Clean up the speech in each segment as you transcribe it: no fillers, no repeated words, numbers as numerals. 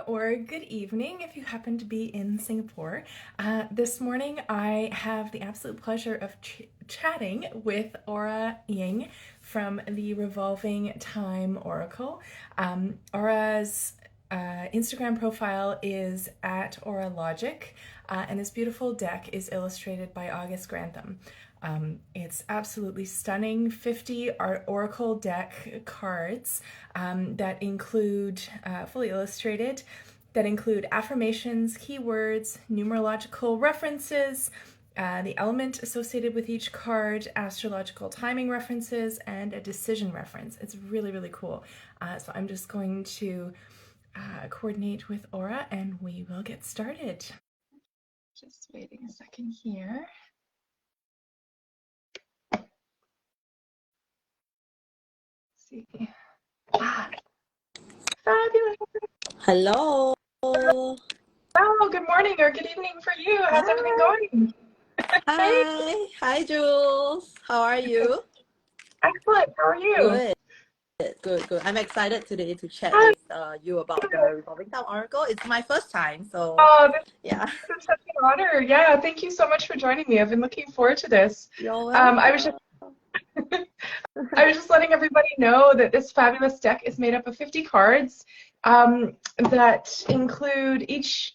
or good evening if you happen to be in Singapore. This morning I have the absolute pleasure of chatting with Aura Ying from the Revolving Time Oracle. Aura's Instagram profile is at Aura Logic, and this beautiful deck is illustrated by August Grantham. It's absolutely stunning. 50 Oracle deck cards that include, fully illustrated, that include affirmations, keywords, numerological references, the element associated with each card, astrological timing references, and a decision reference. It's really, really cool. So I'm just going to coordinate with Aura and we will get started. Just waiting a second here. See. Fabulous. Hello. Oh, good morning or good evening for you. How's everything going? Hi, Jules. How are you? Excellent. How are you? Good. I'm excited today to chat with you about the Revolving Time Oracle. It's my first time, so this is such an honor. Yeah, thank you so much for joining me. I've been looking forward to this. You're welcome. I was just letting everybody know that this fabulous deck is made up of 50 cards that include each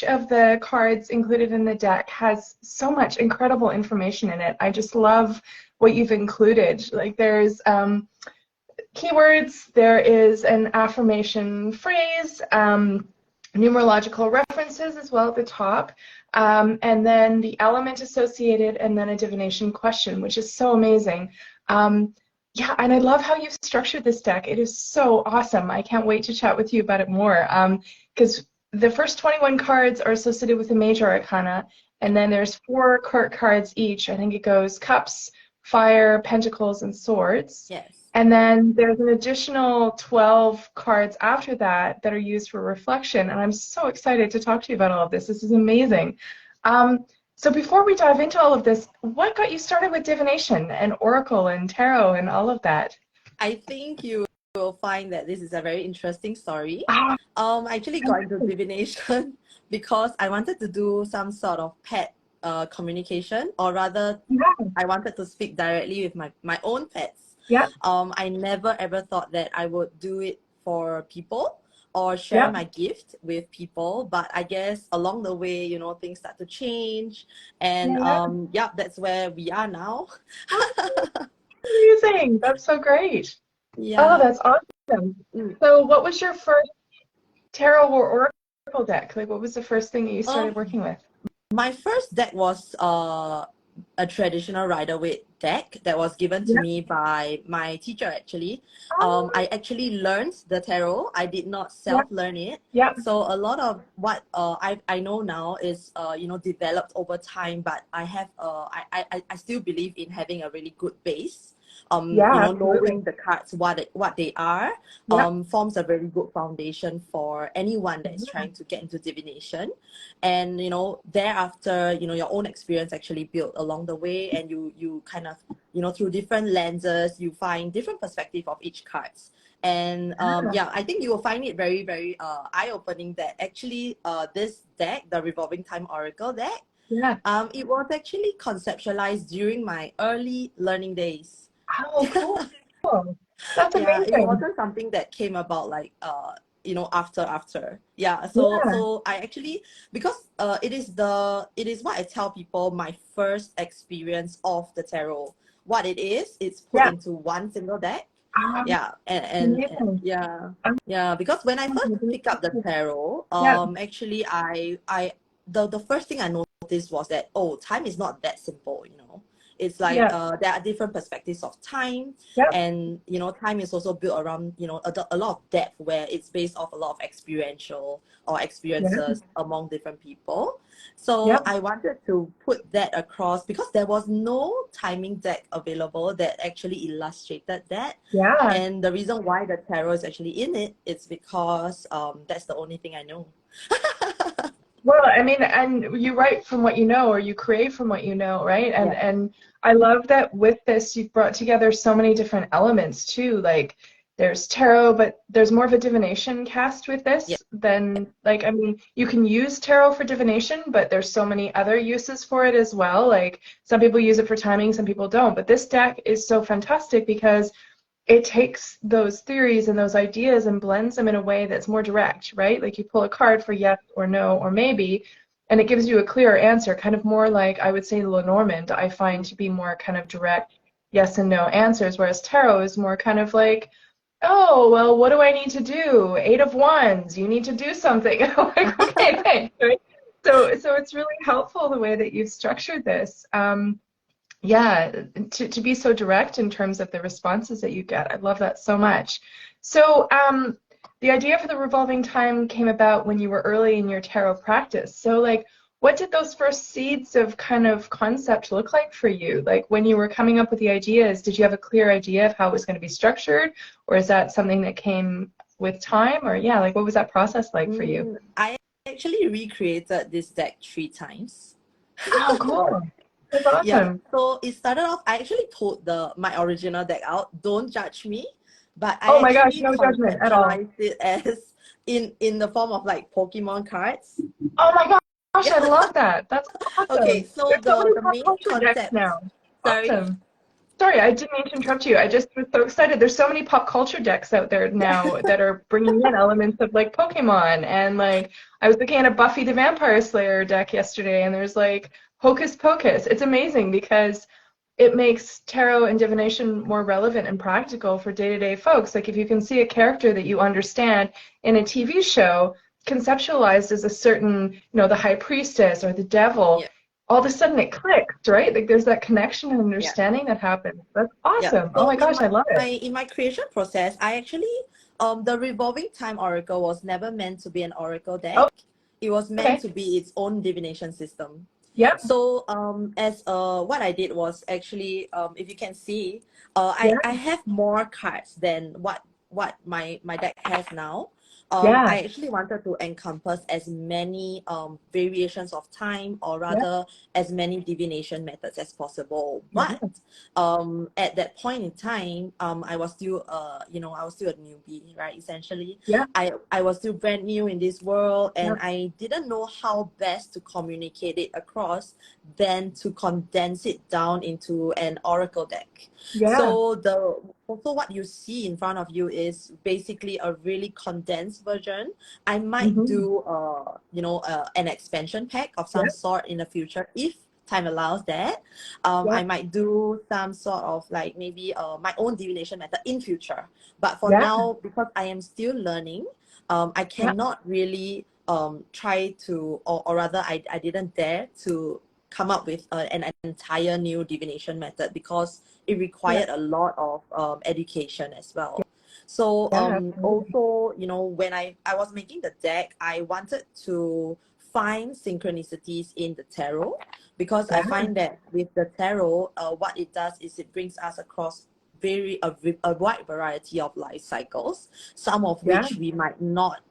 of the cards included in the deck has so much incredible information in it. I just love what you've included. Like there's keywords, there is an affirmation phrase, numerological references as well at the top, and then the element associated, and then a divination question, which is so amazing. Yeah, and I love how you've structured this deck. It is so awesome. I can't wait to chat with you about it more, because the first 21 cards are associated with the major arcana, and then there's 4 court cards each. I think it goes cups, fire, pentacles, and swords. Yes. And then there's an additional 12 cards after that that are used for reflection, and I'm so excited to talk to you about all of this. This is amazing. So before we dive into all of this, what got you started with divination and oracle and tarot and all of that? I think you will find that this is a very interesting story. Ah, I actually got into divination because I wanted to do some sort of pet communication, or rather, I wanted to speak directly with my own pets. Yeah. I never ever thought that I would do it for people or share my gift with people, but I guess along the way, things start to change, and that's where we are now. Amazing. That's so great. Yeah. Oh, that's awesome. So what was your first tarot or oracle deck? Like, what was the first thing that you started working with? My first deck was a traditional Rider-Waite deck that was given to me by my teacher, actually. I actually learned the tarot. I did not self-learn it. So a lot of what I know now is developed over time, but I have I still believe in having a really good base. Knowing the cards, what they are, forms a very good foundation for anyone that is trying to get into divination. And thereafter, your own experience actually built along the way, and you kind of, through different lenses, you find different perspective of each cards. And I think you will find it very, very eye-opening that actually this deck, the Revolving Time Oracle deck, it was actually conceptualized during my early learning days. Oh, cool. That's amazing. It wasn't something that came about like after. So I actually, because it is what I tell people, my first experience of the tarot. What it is, it's put into one single deck. Because when I first picked up the tarot, actually the first thing I noticed was that, time is not that simple, It's like there are different perspectives of time, and time is also built around a lot of depth, where it's based off a lot of experiential or experiences among different people. So I wanted to put that across, because there was no timing deck available that actually illustrated that. And the reason why the tarot is actually in it is because that's the only thing I know. Well, I mean, and you write from what you know, or you create from what you know, right? And I love that with this, you've brought together so many different elements too. Like, there's tarot, but there's more of a divination cast with Yeah. this than, like, I mean, you can use tarot for divination, but there's so many other uses for it as well. Like, some people use it for timing, some people don't. But this deck is so fantastic because it takes those theories and those ideas and blends them in a way that's more direct, right? Like, you pull a card for yes or no or maybe, and it gives you a clearer answer, kind of more like, I would say, Lenormand, I find to be more kind of direct yes and no answers, whereas tarot is more kind of like, oh, well, what do I need to do? Eight of Wands, you need to do something. I'm like, okay, thanks, right? So it's really helpful the way that you've structured this. Yeah, to be so direct in terms of the responses that you get. I love that so much. So, the idea for the revolving time came about when you were early in your tarot practice. So, like, what did those first seeds of kind of concept look like for you? Like, when you were coming up with the ideas, did you have a clear idea of how it was going to be structured, or is that something that came with time? Or, yeah, like, what was that process like for you? I actually recreated this deck 3 times. Oh, cool. That's Yeah. awesome. So it started off, I actually told my original deck out, don't judge me, but I Oh my gosh, actually no judgment at all. conceptualized it as in the form of like Pokemon cards. Oh my gosh, Yeah. I love that. That's Okay, awesome. so There's so many the pop main culture decks concept. now. Sorry. Awesome. Sorry, I didn't mean to interrupt you. I just was so excited. There's so many pop culture decks out there now that are bringing in elements of like Pokemon, and like I was looking at a Buffy the Vampire Slayer deck yesterday, and there's like Hocus Pocus. It's amazing because it makes tarot and divination more relevant and practical for day-to-day folks. Like, if you can see a character that you understand in a TV show conceptualized as a certain, the high priestess or the devil, Yeah. all of a sudden it clicks, right? Like, there's that connection and Yeah. understanding that happens. That's Yeah. awesome. Oh So my gosh, I love it. in my creation process, I actually the revolving time oracle was never meant to be an oracle deck. Oh, It was meant okay. to be its own divination system. Yep. So as what I did was actually if you can see, Yeah. I have more cards than what my deck has now. Yeah. I actually wanted to encompass as many variations of time, or Yeah. rather as many divination methods as possible. But Yeah. at that point in time, I was still I was still a newbie, right? Essentially, Yeah. I was still brand new in this world, Yeah. and I didn't know how best to communicate it across than to condense it down into an oracle deck. Yeah. So the also what you see in front of you is basically a really condensed version. I might Mm-hmm. do an expansion pack of Yeah. some sort in the future if time allows that. Yeah. I might do some sort of like maybe my own divination method in future. But for Yeah. now, because I am still learning, I Yeah. cannot really try to, or rather, I didn't dare to come up with an entire new divination method because it Yeah. required a lot of education as well. So Yeah. Absolutely. also, when I was making the deck, I wanted to find synchronicities in the tarot, because I Yeah. find that with the tarot, what it does is it brings us across a wide variety of life cycles, some of Yeah. which we might not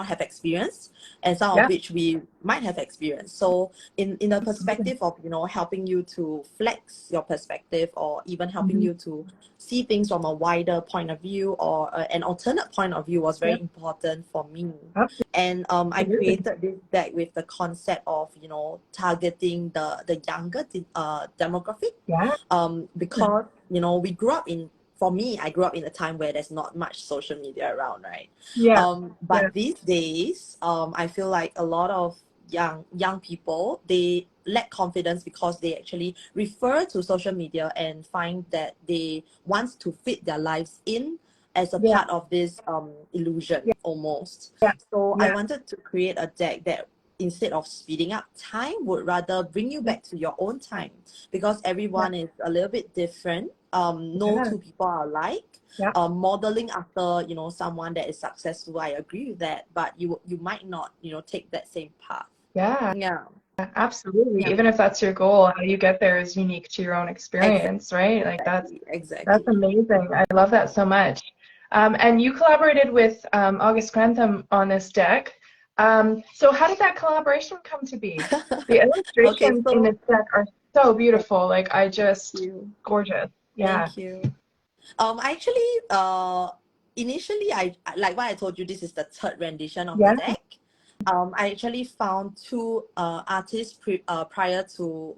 have experienced, and some of Yeah. which we might have experienced. So in the Absolutely. perspective of helping you to flex your perspective, or even helping Mm-hmm. you to see things from a wider point of view, or an alternate point of view, was Yeah. very important for me. And I Absolutely. created this deck with the concept of targeting the younger demographic, Yeah. because we grew up in for me, I grew up in a time where there's not much social media around, right? Yeah. Yeah. But these days, I feel like a lot of young people, they lack confidence because they actually refer to social media and find that they want to fit their lives in as a Yeah. part of this illusion almost. Yeah. So I Yeah. wanted to create a deck that, instead of speeding up time, would rather bring you Yeah. back to your own time, because Yeah. everyone is a little bit different. No Yeah. two people are alike. Yeah. Modeling after someone that is successful, I agree with that, but you might not take that same path. Yeah. Yeah. Absolutely. Yeah. Even if that's your goal, how you get there is unique to your own Exactly. experience, right? Like, that's Exactly. amazing. I love that so much. And you collaborated with August Grantham on this deck. So how did that collaboration come to be? The Okay, illustrations in so this deck are so beautiful. Like, you gorgeous. Yeah. thank you. I actually, initially, like what I told you, this is the third rendition of the Yeah, deck. I actually found two artists prior to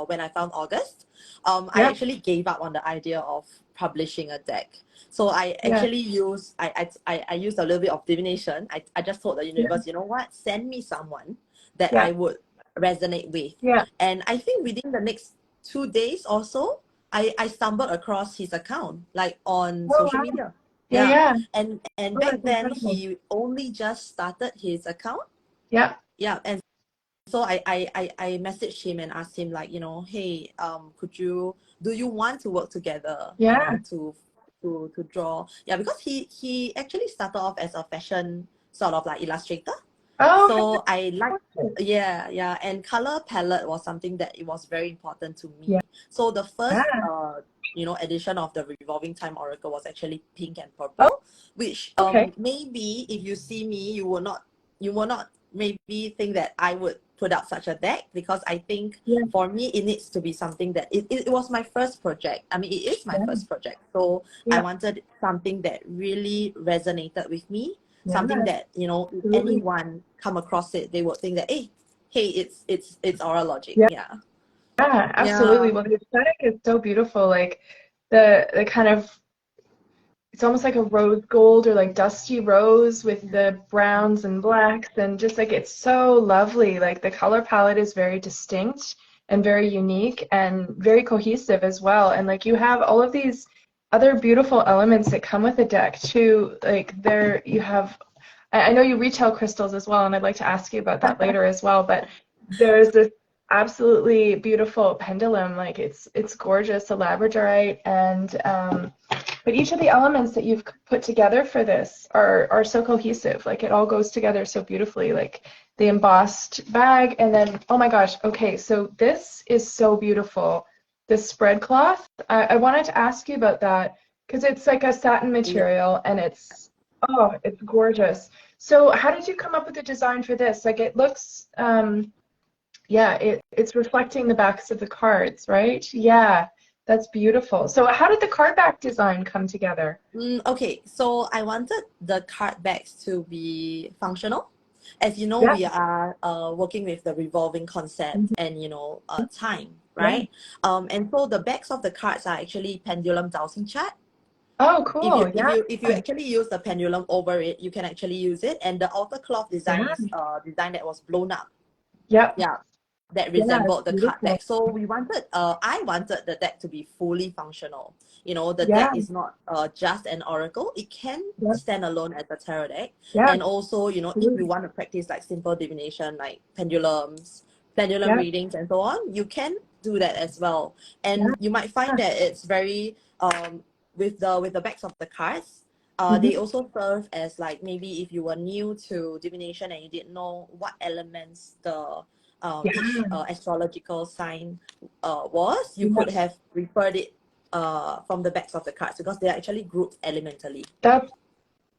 when I found August. I yep, actually gave up on the idea of publishing a deck. So I yeah, actually used I used a little bit of divination. I just told the yeah, universe, you know what, send me someone that yeah, I would resonate with. yeah. And I think within the next 2 days or so, I stumbled across his account like on Oh, social wow. media. Yeah, Yeah. yeah. And Oh, back that's then incredible. he only just started his account. Yeah, Yeah. And so I messaged him and asked him like, hey, do you want to work together, yeah. to draw? Yeah, because he actually started off as a fashion sort of like illustrator. Oh, So I like, fantastic. yeah, and color palette was something that it was very important to Yeah, me. So the first, yeah. edition of the Revolving Time Oracle was actually pink and Oh, purple, which okay. maybe if you see me, you will not maybe think that I would put out such a deck, because I think Yeah, for me it needs to be something that it was my first project. I mean, it is my yeah, first project, so I yeah, wanted something that really resonated with me, yeah, something that if absolutely. anyone come across it, they would think that, hey, it's our Logic. Yeah, Yeah. yeah, absolutely. Yeah. Well, the aesthetic is so beautiful. Like the kind of it's almost like a rose gold or like dusty rose with the browns and blacks and just like it's so lovely. Like the color palette is very distinct and very unique and very cohesive as well. And like you have all of these other beautiful elements that come with the deck too. Like there you have I know you retail crystals as well, and I'd like to ask you about that later as well, but there's this absolutely beautiful pendulum, like it's gorgeous, a labradorite, and but each of the elements that you've put together for this are so cohesive. Like it all goes together so beautifully. Like the embossed bag, and then oh my gosh, okay, so this is so beautiful. This spread cloth. I wanted to ask you about that because it's like a satin Yeah. material, and it's gorgeous. So how did you come up with the design for this? Like it looks, yeah, it's reflecting the backs of the cards, right? Yeah, that's beautiful. So how did the card back design come together? Okay, so I wanted the card backs to be functional. As you know, Yeah, we are working with the revolving concept mhm, and time, yeah. right? And so the backs of the cards are actually pendulum dowsing chart. Oh, If you cool. if Yeah, you if you actually use the pendulum over it, you can actually use it. And the outer cloth design yeah, is design that was blown up. yep, Yeah, that yeah, it's resembled the card beautiful. deck. So I wanted the deck to be fully functional. The Yeah, deck is not just an oracle. It can yep, stand alone as a tarot deck. yeah, And also, if you absolutely. want to practice like simple divination, like pendulum Yeah, readings and so on, you can do that as well. yeah, And you might find that it's very with the backs of the cards. They hmm, also serve as like maybe if you were new to divination and you didn't know what elements the each yeah, astrological sign was, you yeah. could have referred it from the backs of the cards, because they are actually grouped elementally. That's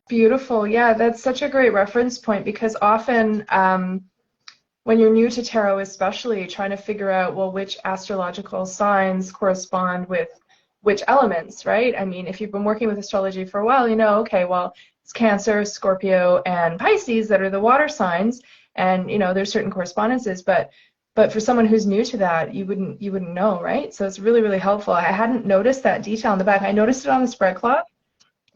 beautiful. Yeah, that's such a great reference point because often, when you're new to tarot, especially trying to figure out, well, which astrological signs correspond with which elements, right? I mean, if you've been working with astrology for a while, you know, okay, well, it's Cancer, Scorpio, and Pisces that are the water signs, and there's certain correspondences, but for someone who's new to that, you wouldn't know, right? So it's really, really helpful. I hadn't noticed that detail on the back. I noticed it on the spread cloth,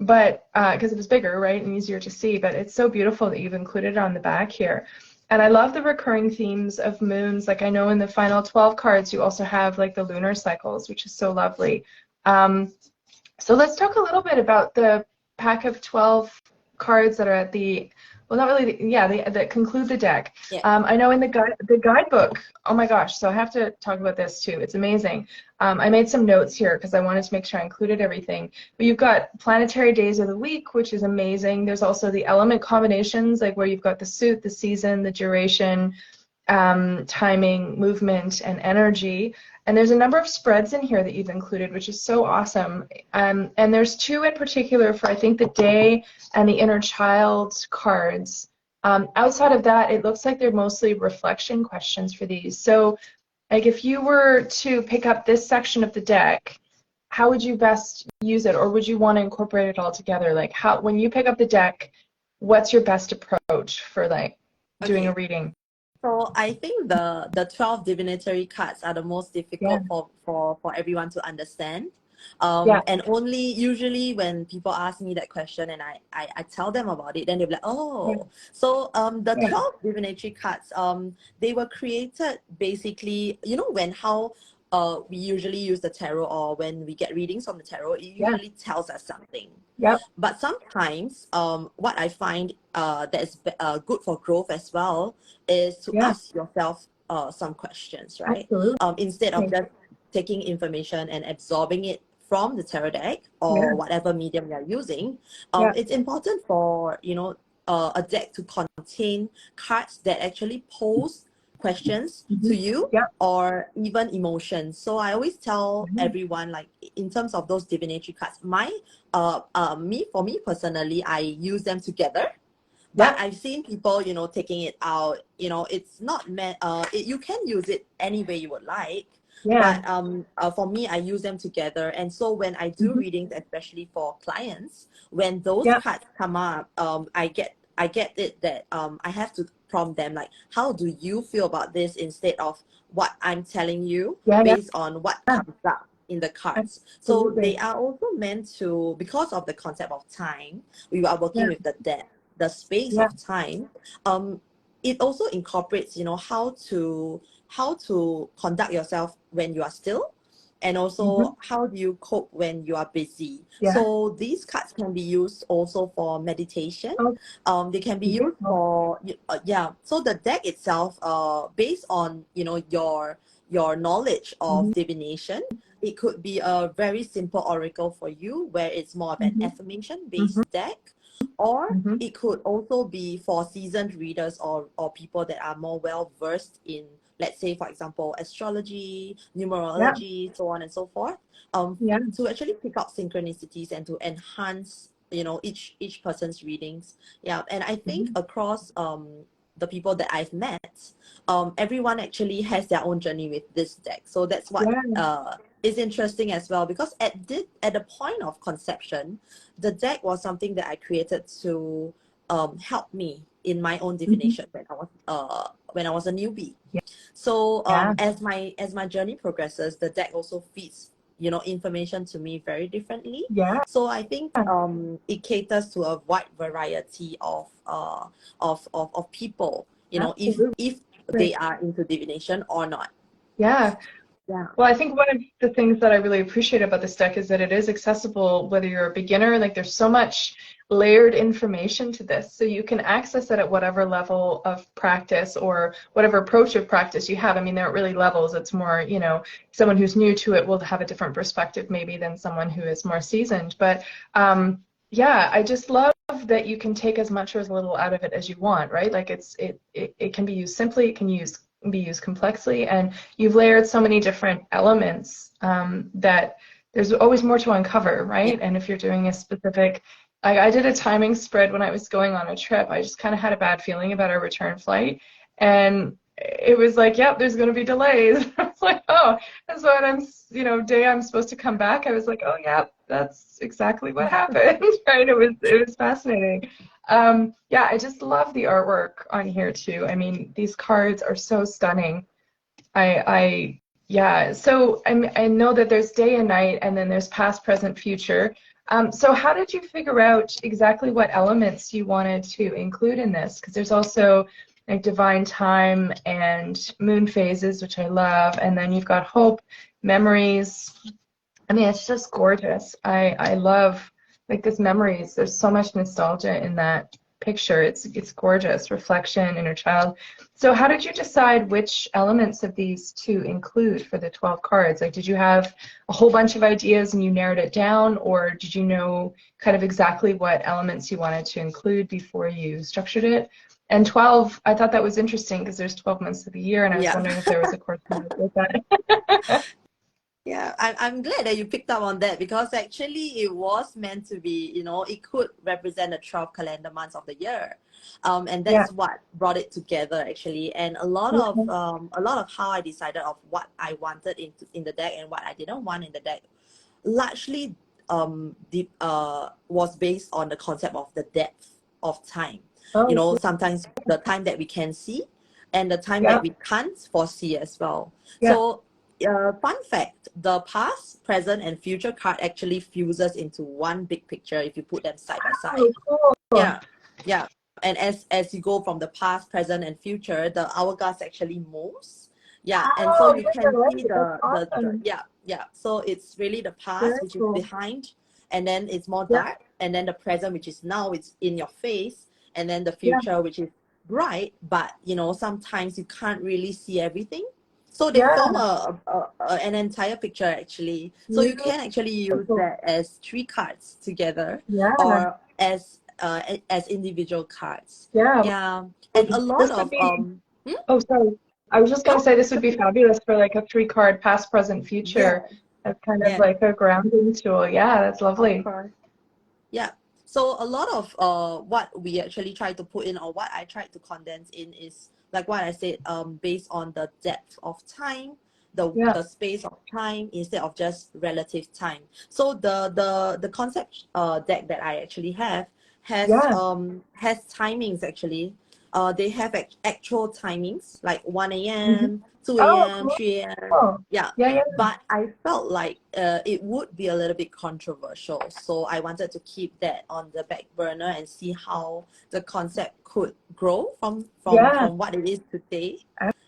but because it was bigger, right, and easier to see. But it's so beautiful that you've included it on the back here. And I love the recurring themes of moons. Like I know in the final 12 cards, you also have like the lunar cycles, which is so lovely. Um, so let's talk a little bit about the pack of 12 cards that are at the, well, not really, yeah, that conclude the deck. Yeah. I know in the guidebook, oh my gosh, so I have to talk about this too. It's amazing. I made some notes here because I wanted to make sure I included everything. But you've got planetary days of the week, which is amazing. There's also the element combinations, like where you've got the suit, the season, the duration, timing, movement, and energy. And there's a number of spreads in here that you've included, which is so awesome. And there's two in particular for, I think, the day and the inner child cards. Outside of that, it looks like they're mostly reflection questions for these. So, like, if you were to pick up this section of the deck, how would you best use it, or would you want to incorporate it all together? Like how, when you pick up the deck, what's your best approach for like doing a Okay. reading? So I think the 12 divinatory cards are the most Yeah, difficult for everyone to understand. yeah, And only usually when people ask me that question and I tell them about it, then they'll be like, yeah, oh, so the yeah, 12 divinatory cards, they were created basically, you know, when how we usually use the tarot, or when we get readings from the tarot, it yeah, usually tells us something. yep, But sometimes, what I find that is good for growth as well is to yeah, ask yourself some questions, right? absolutely. Instead of just taking information and absorbing it from the tarot deck Yeah, or whatever medium you're using, yeah, it's important for, you know, a deck to contain cards that actually pose questions hmm, to you yep, or even emotions. So I always tell yeah, everyone, like in terms of those divinatory cards, for me personally, I use them together. But yep, I've seen people, you know, taking it out. You know, it's not meant. You can use it any way you would like. yeah, But for me, I use them together. And so when I do hmm, readings, especially for clients, when those yep, cards come up, I get it that I have to prompt them like, how do you feel about this, instead of what I'm telling you yeah, yeah, based on what comes up in the cards. So they absolutely. are also meant to, because of the concept of time, we are Yeah, working with the space yeah, of time. It also incorporates, you know, how to conduct yourself when you are still, and hmm, also how do you cope when you are busy. yeah. So these cards can be used also for meditation. Oh, They can be used beautiful. for yeah. So the deck itself, based on, you know, your knowledge of Hmm, divination, it could be a very simple oracle for you, where it's more of an hmm, affirmation hmm, based deck, or hmm, it could also be for seasoned readers, or people that are more well versed in, let's say, for example, astrology, yeah, numerology, so on and so forth, yeah, to actually pick up synchronicities and to enhance, you know, each person's readings. Yeah, and I think hmm, across the people that I've met, everyone actually has their own journey with this deck. So that's what yeah, is interesting as well, because at the point of conception, the deck was something that I created to help me in my own hmm, divination when I was a newbie. So yeah, as my journey progresses, the deck also feeds, you know, information to me very differently. yeah, So I think it caters to a wide variety of people, you know, absolutely. if they are into divination or not. Yeah. Yeah. Well, I think one of the things that I really appreciate about this deck is that it is accessible whether you're a beginner. Like there's so much layered information to this, so you can access it at whatever level of practice or whatever approach of practice you have. I mean, there aren't really levels. It's more, you know, someone who's new to it will have a different perspective maybe than someone who is more seasoned. But yeah, I just love that you can take as much or as little out of it as you want, right? Like it can be used simply, it can be used complexly, and you've layered so many different elements that there's always more to uncover, Yeah. right? And if you're doing a specific, I did a timing spread when I was going on a trip. I just kind of had a bad feeling about our return flight, and it was like, yep, there's going to be delays. I was like, oh, and so when day I'm supposed to come back, I was like, oh yeah, that's exactly what happened, right? It was fascinating. Yeah, I just love the artwork on here too. I mean, these cards are so stunning. Yeah. So I know that there's day and night, and then there's past, present, future. So how did you figure out exactly what elements you wanted to include in this? Because there's also like divine time and moon phases, which I love, and then you've got hope, memories. I mean, it's just gorgeous. I love like this memories. There's so much nostalgia in that picture. It's gorgeous. Reflection, inner child. So how did you decide which elements of these to include for the 12 cards? Like, did you have a whole bunch of ideas and you narrowed it down, or did you know kind of exactly what elements you wanted to include before you structured it? And 12, I thought that was interesting because there's 12 months of the year, and I was Yeah. wondering if there was a correspondence with that. Yeah, I'm glad that you picked up on that, because actually it was meant to be, you know, it could represent the 12 calendar months of the year. And Yeah. that's what brought it together actually. And Okay. a lot of how I decided of what I wanted in the deck and what I didn't want in the deck largely was based on the concept of the depth of time. You Oh, know, cool. sometimes the time that we can see and the time Yeah. that we can't foresee as well. Yeah. So, fun fact, the past, present, and future card actually fuses into one big picture if you put them side by side. Oh, cool. Yeah, yeah. And as you go from the past, present, and future, the hourglass actually moves. Yeah, and so Oh, you yes, I can like see it. That's the awesome. yeah, yeah. So it's really the past, Very which is cool. behind, and then it's more Yeah. dark, and then the present, which is now, it's in your face, and then the Yeah. future, which is bright, but you know, sometimes you can't really see everything. So they Yeah. form an entire picture actually. So you can actually use Beautiful. that as three cards together, Yeah. or as individual cards. Yeah. Yeah, and a Well, lot this would of be, hmm? oh, sorry. I was just going to No, say this would be fabulous for like a three-card past, present, yeah, future as kind of yeah, like a grounding tool. Yeah, that's of lovely. course. Yeah. So a lot of what we actually try to put in, or what I tried to condense in, is like what I said, based on the depth of time, Yeah. the space of time, instead of just relative time. So the concept deck that I actually have Yeah. has timings actually. They have actual timings like 1 Mhm. a.m., 2 Oh, a.m., cool. 3 a.m. Yeah, Yeah, yeah. but I felt like it would be a little bit controversial. So I wanted to keep that on the back burner and see how the concept could grow Yeah, from what it is today.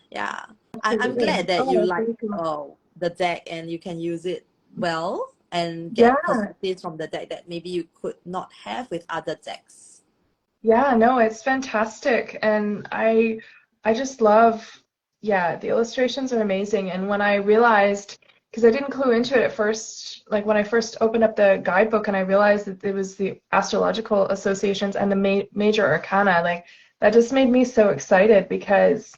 Yeah, I'm absolutely. glad that Oh, you that's like really cool. the deck and you can use it well and Yeah. get perspectives from the deck that maybe you could not have with other decks. Yeah, no, it's fantastic. And I just love, yeah, the illustrations are amazing. And when I realized, because I didn't clue into it at first, like when I first opened up the guidebook and I realized that it was the astrological associations and the major arcana, like that just made me so excited because,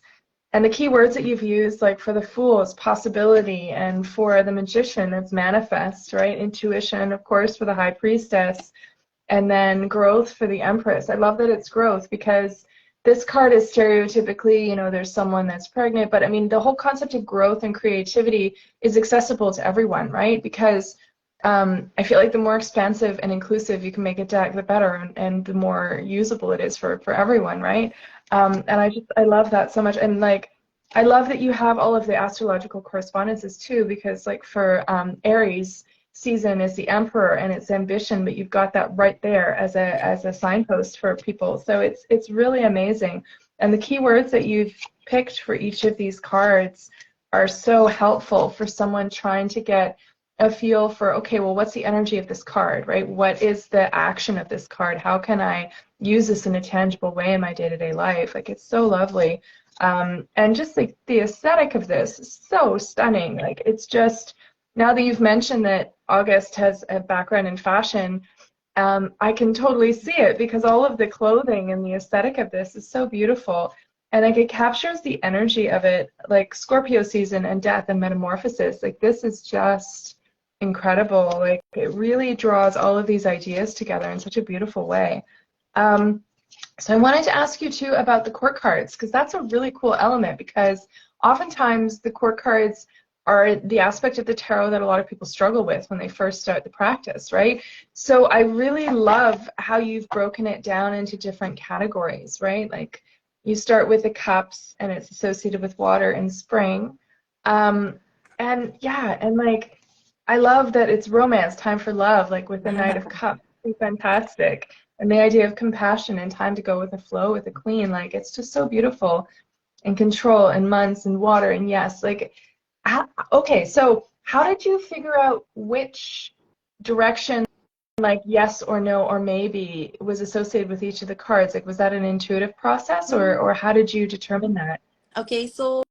and the key words that you've used, like for the fool is possibility, and for the magician, it's manifest, right? Intuition, of course, for the high priestess, and then growth for the Empress. I love that it's growth because this card is stereotypically, there's someone that's pregnant, but I mean, the whole concept of growth and creativity is accessible to everyone, right? Because I feel like the more expansive and inclusive you can make a deck, the better, and the more usable it is for everyone, right? And I love that so much, and like I love that you have all of the astrological correspondences too, because like for Aries season is the emperor and its ambition, but you've got that right there as a signpost for people. So it's really amazing. And the keywords that you've picked for each of these cards are so helpful for someone trying to get a feel for, okay, well, what's the energy of this card, right? What is the action of this card? How can I use this in a tangible way in my day-to-day life? Like, it's so lovely. And just like the aesthetic of this is so stunning. Like, it's just, now that you've mentioned that August has a background in fashion, I can totally see it because all of the clothing and the aesthetic of this is so beautiful. And like it captures the energy of it, like Scorpio season and death and metamorphosis. Like this is just incredible. Like it really draws all of these ideas together in such a beautiful way. Um, so I wanted to ask you too about the court cards because that's a really cool element because oftentimes the court cards are the aspect of the tarot that a lot of people struggle with when they first start the practice, right? So I really love how you've broken it down into different categories, right? Like you start with the cups and it's associated with water and spring. Um, and yeah, and like I love that it's romance, time for love, like with the Knight of Cups. It's fantastic. And the idea of compassion and time to go with the flow with the queen, like it's just so beautiful. And control and months and water and yes, like okay, so how did you figure out which direction, like yes or no or maybe, was associated with each of the cards? Like was that an intuitive process or how did you determine that? Okay, so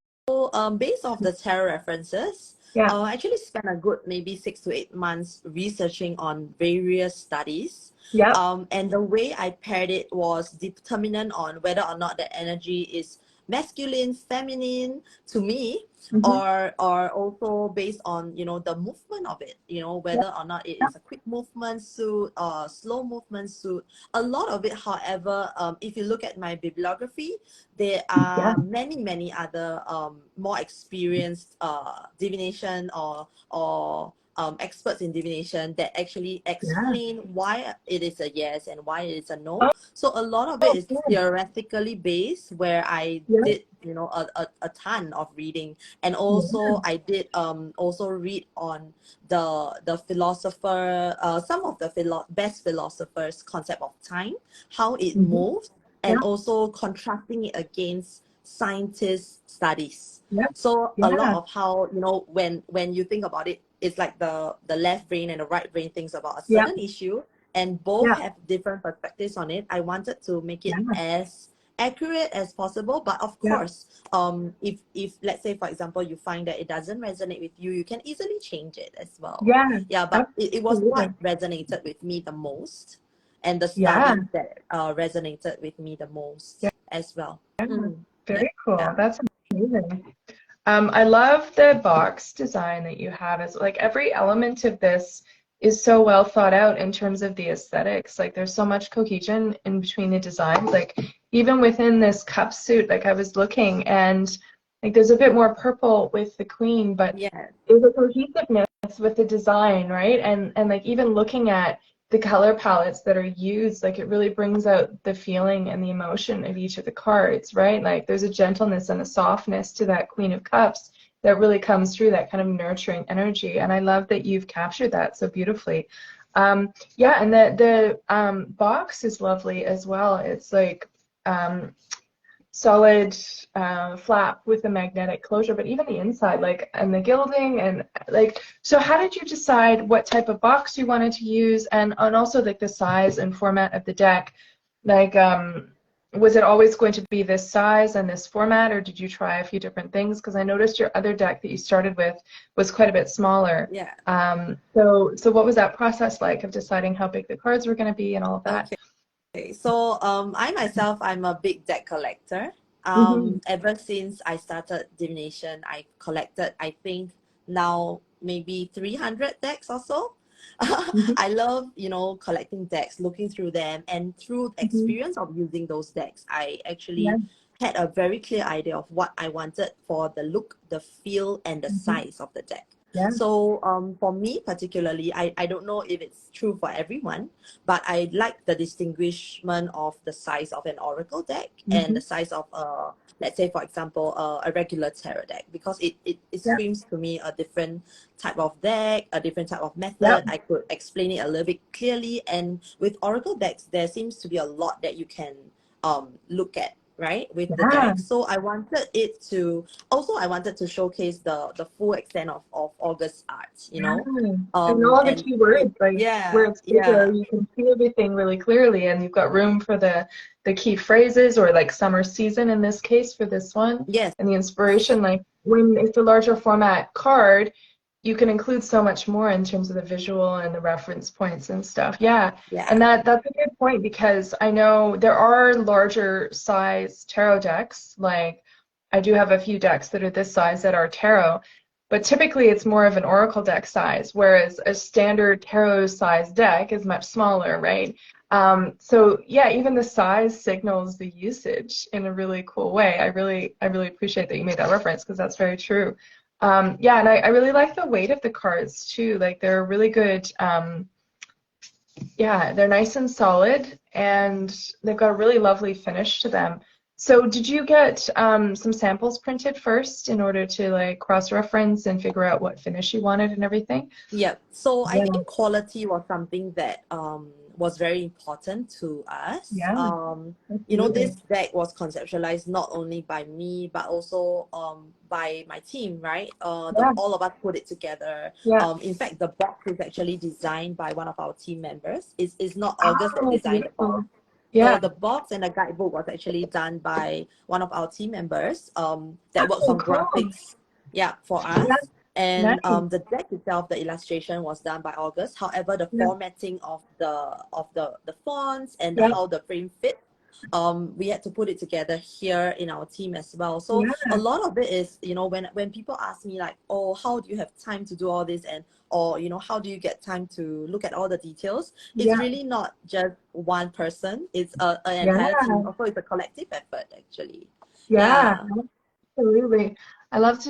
based off the tarot references, Yeah. I actually spent a good maybe 6 to 8 months researching on various studies. Yep. And the way I paired it was determinant on whether or not the energy is masculine, feminine to me, Mm-hmm. or also based on, you know, the movement of it, you know, Yep. whether or not it is a quick movement suit or slow movement suit. A lot of it, however, if you look at my bibliography, there Yeah. are many other more experienced divination or experts in divination that actually Yeah. explain why it is a yes and why it is a no. Oh, So a lot of it is good. theoretically based, where I Yeah. did, you know, a ton of reading. And Yeah. also I did also read on the philosopher, some of the best philosophers' concept of time, how it Mhm. moves, and Yeah. also contrasting it against scientists' studies. Yeah. So a lot Yeah. of how, you know, when you think about it, it's like the left brain and the right brain thinks about a Yeah. certain issue, and both Yeah. have different perspectives on it. I wanted to make it Yeah. as accurate as possible, but of Yeah. course, if let's say for example you find that it doesn't resonate with you, you can easily change it as well. Yeah. Yeah, but it was Absolutely. what resonated with me the most, and the Yeah. studies that resonated with me the most Yeah. as well. Yeah. Very cool. Yeah. That's amazing. I love the box design that you have. It's like every element of this is so well thought out in terms of the aesthetics. Like there's so much cohesion in between the designs. Like even within this cup suit, like I was looking and like there's a bit more purple with the queen, but Yeah. there's a cohesiveness with the design, right? And like even looking at the color palettes that are used, like it really brings out the feeling and the emotion of each of the cards, right? Like there's a gentleness and a softness to that Queen of Cups that really comes through, that kind of nurturing energy. And I love that you've captured that so beautifully. Yeah, and the box is lovely as well. It's like solid flap with a magnetic closure, but even the inside, like, and the gilding, and like, so how did you decide what type of box you wanted to use, and also like the size and format of the deck? Like, was it always going to be this size and this format, or did you try a few different things? Because I noticed your other deck that you started with was quite a bit smaller. Yeah. So what was that process like of deciding how big the cards were going to be and all of that? Okay, so I myself, I'm a big deck collector. Mm-hmm. Ever since I started divination, I collected, I think now maybe 300 decks or so. Mm-hmm. I love, you know, collecting decks, looking through them, and through the Mm-hmm. experience of using those decks, I Yeah. actually had a very clear idea of what I wanted for the look, the feel, and the Mm-hmm. size of the deck. Yeah. So for me particularly, I don't know if it's true for everyone, but I like the distinguishment of the size of an oracle deck and Mm-hmm. the size of let's say for example a regular tarot deck, because it Yeah. screams to me a different type of deck, a different type of Yep. method. I could explain it a little bit clearly, and with oracle decks there seems to be a lot that you can look at, right, with the Yeah. deck. So I wanted it to also, I wanted to showcase the full extent of August art, you Yeah. know. And all the And key it, words, like where yeah, it's bigger, yeah, you can see everything really clearly, and you've got room for the key phrases, or like summer season in this case for this one, yes, and the inspiration. Like when it's a larger format card, you can include so much more in terms of the visual and the reference points and stuff. Yeah. And yeah, that's a good point, because I know there are larger size tarot decks. Like I do have a few decks that are this size that are tarot, but typically it's more of an oracle deck size, whereas a standard tarot size deck is much smaller, right? So yeah, even the size signals the usage in a really cool way. I really appreciate that you made that reference, because that's very true. Yeah, and I really like the weight of the cards too. Like they're really good. Yeah, they're nice and solid, and they've got a really lovely finish to them. So did you get some samples printed first in order to like cross-reference and figure out what finish you wanted and everything? yeah. So I Yeah, think quality was something that was very important to us. yeah, You know, absolutely. this deck was conceptualized not only by me but also by my team, right? Yeah, All of us put it together. yeah. In fact, the box is actually designed by one of our team members. It's not August that Oh, designed the beautiful. box. Yeah. The box and the guidebook was actually done by one of our team members that works Oh, on cool. graphics, yeah, for Yeah, us. And nice. the deck itself, the illustration was done by August. However, the Yeah, formatting of the fonts and yeah, how the frame fit, we had to put it together here in our team as well. So yeah, a lot of it is, you know, when people ask me like, oh, how do you have time to do all this, and or, you know, how do you get time to look at all the details? It's yeah, really not just one person. It's an yeah, entire team. Also, it's a collective effort actually. yeah. Yeah. Absolutely. I love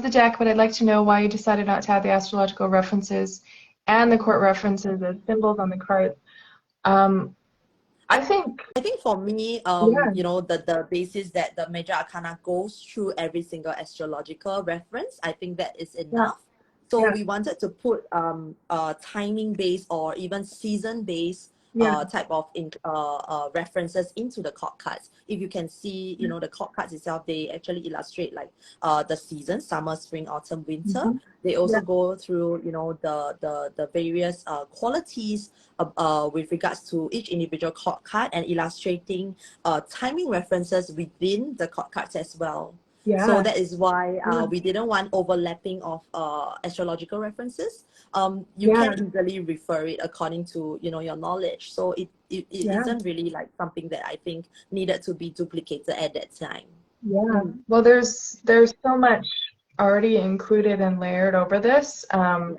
the deck, but I'd like to know why you decided not to have the astrological references and the court references as symbols on the cards. Um, I, I think, I think for me, yeah, the basis that the major arcana goes through every single astrological reference, I think that is yeah, enough. So yeah, we wanted to put timing based or even season based yeah, type of references into the court cards. If you can see, the court cards itself, they actually illustrate like the season, summer, spring, autumn, winter. hmm, They yeah, also go through, the various qualities with regards to each individual court card and illustrating timing references within the court cards as well. So yeah, that is why yeah, we didn't want overlapping of astrological references. You can yeah, easily refer it according to your knowledge. So it yeah. isn't really like something that I think needed to be duplicated at that time. Yeah. Mm. Well, there's so much already included and layered over this. Yeah.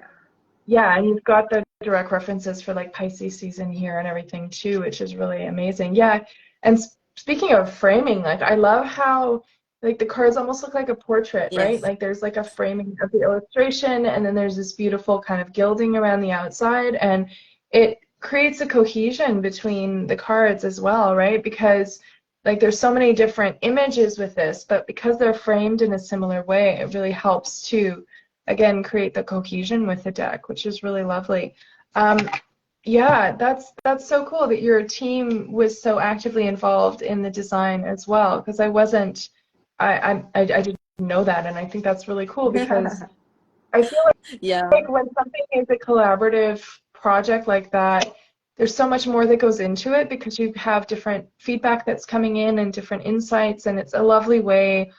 Yeah, and you've got the direct references for like Pisces season here and everything too, which is really amazing. Yeah. And speaking of framing, like I love how like the cards almost look like a portrait, right? Yes. Like there's like a framing of the illustration and then there's this beautiful kind of gilding around the outside and it creates a cohesion between the cards as well, right? Because like there's so many different images with this, but because they're framed in a similar way, it really helps to again create the cohesion with the deck, which is really lovely. Um, yeah, that's so cool that your team was so actively involved in the design as well, because I wasn't, I didn't know that, and I think that's really cool because I feel Yeah. like when something is a collaborative project like that, there's so much more that goes into it because you have different feedback that's coming in and different insights, and it's a lovely way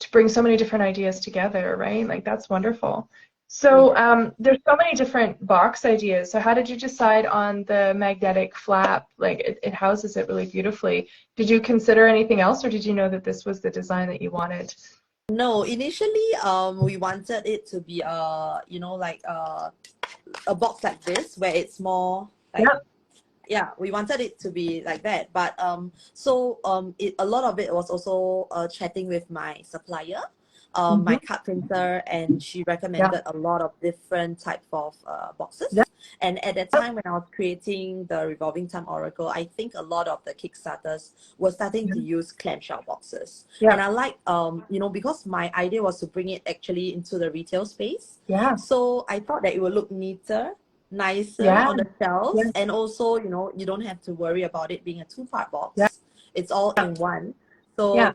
to bring so many different ideas together, right? Like that's wonderful. So Yeah. there's so many different box ideas. So how did you decide on the magnetic flap? Like it houses it really beautifully. Did you consider anything else, or did you know that this was the design that you wanted? No, initially, we wanted it to be like a box like this where it's more like, Yeah. yeah, we wanted it to be like that. But a lot of it was also chatting with my supplier, my Hmm. card printer, and she Yeah. recommended a lot of different type of Yeah. boxes. And at that time when I was creating the revolving time oracle, I think a lot of the Kickstarters were starting to use clamshell boxes. And Yeah. I like because my idea was to bring it actually into the retail space. Yeah. So I thought that it would look neater, nicer Yeah. on the shelves, Yeah. and also you don't have to worry about it being a two-part Yeah. box. It's all in one. So Yeah.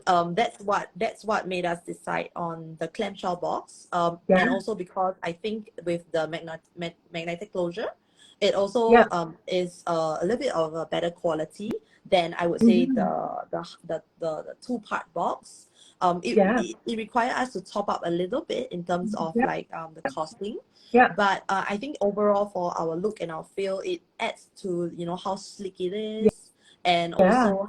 that's what made us decide on the clamshell box, Yeah. and also because I think with the magnetic closure, it Yeah. also is a little bit of a better quality than I would say Hmm. the two-part box. Yeah. It required us to top up a little bit in terms of Yeah. like the costing, Yeah. but I think overall for our look and our feel, it adds to how sleek it is, and Yeah. also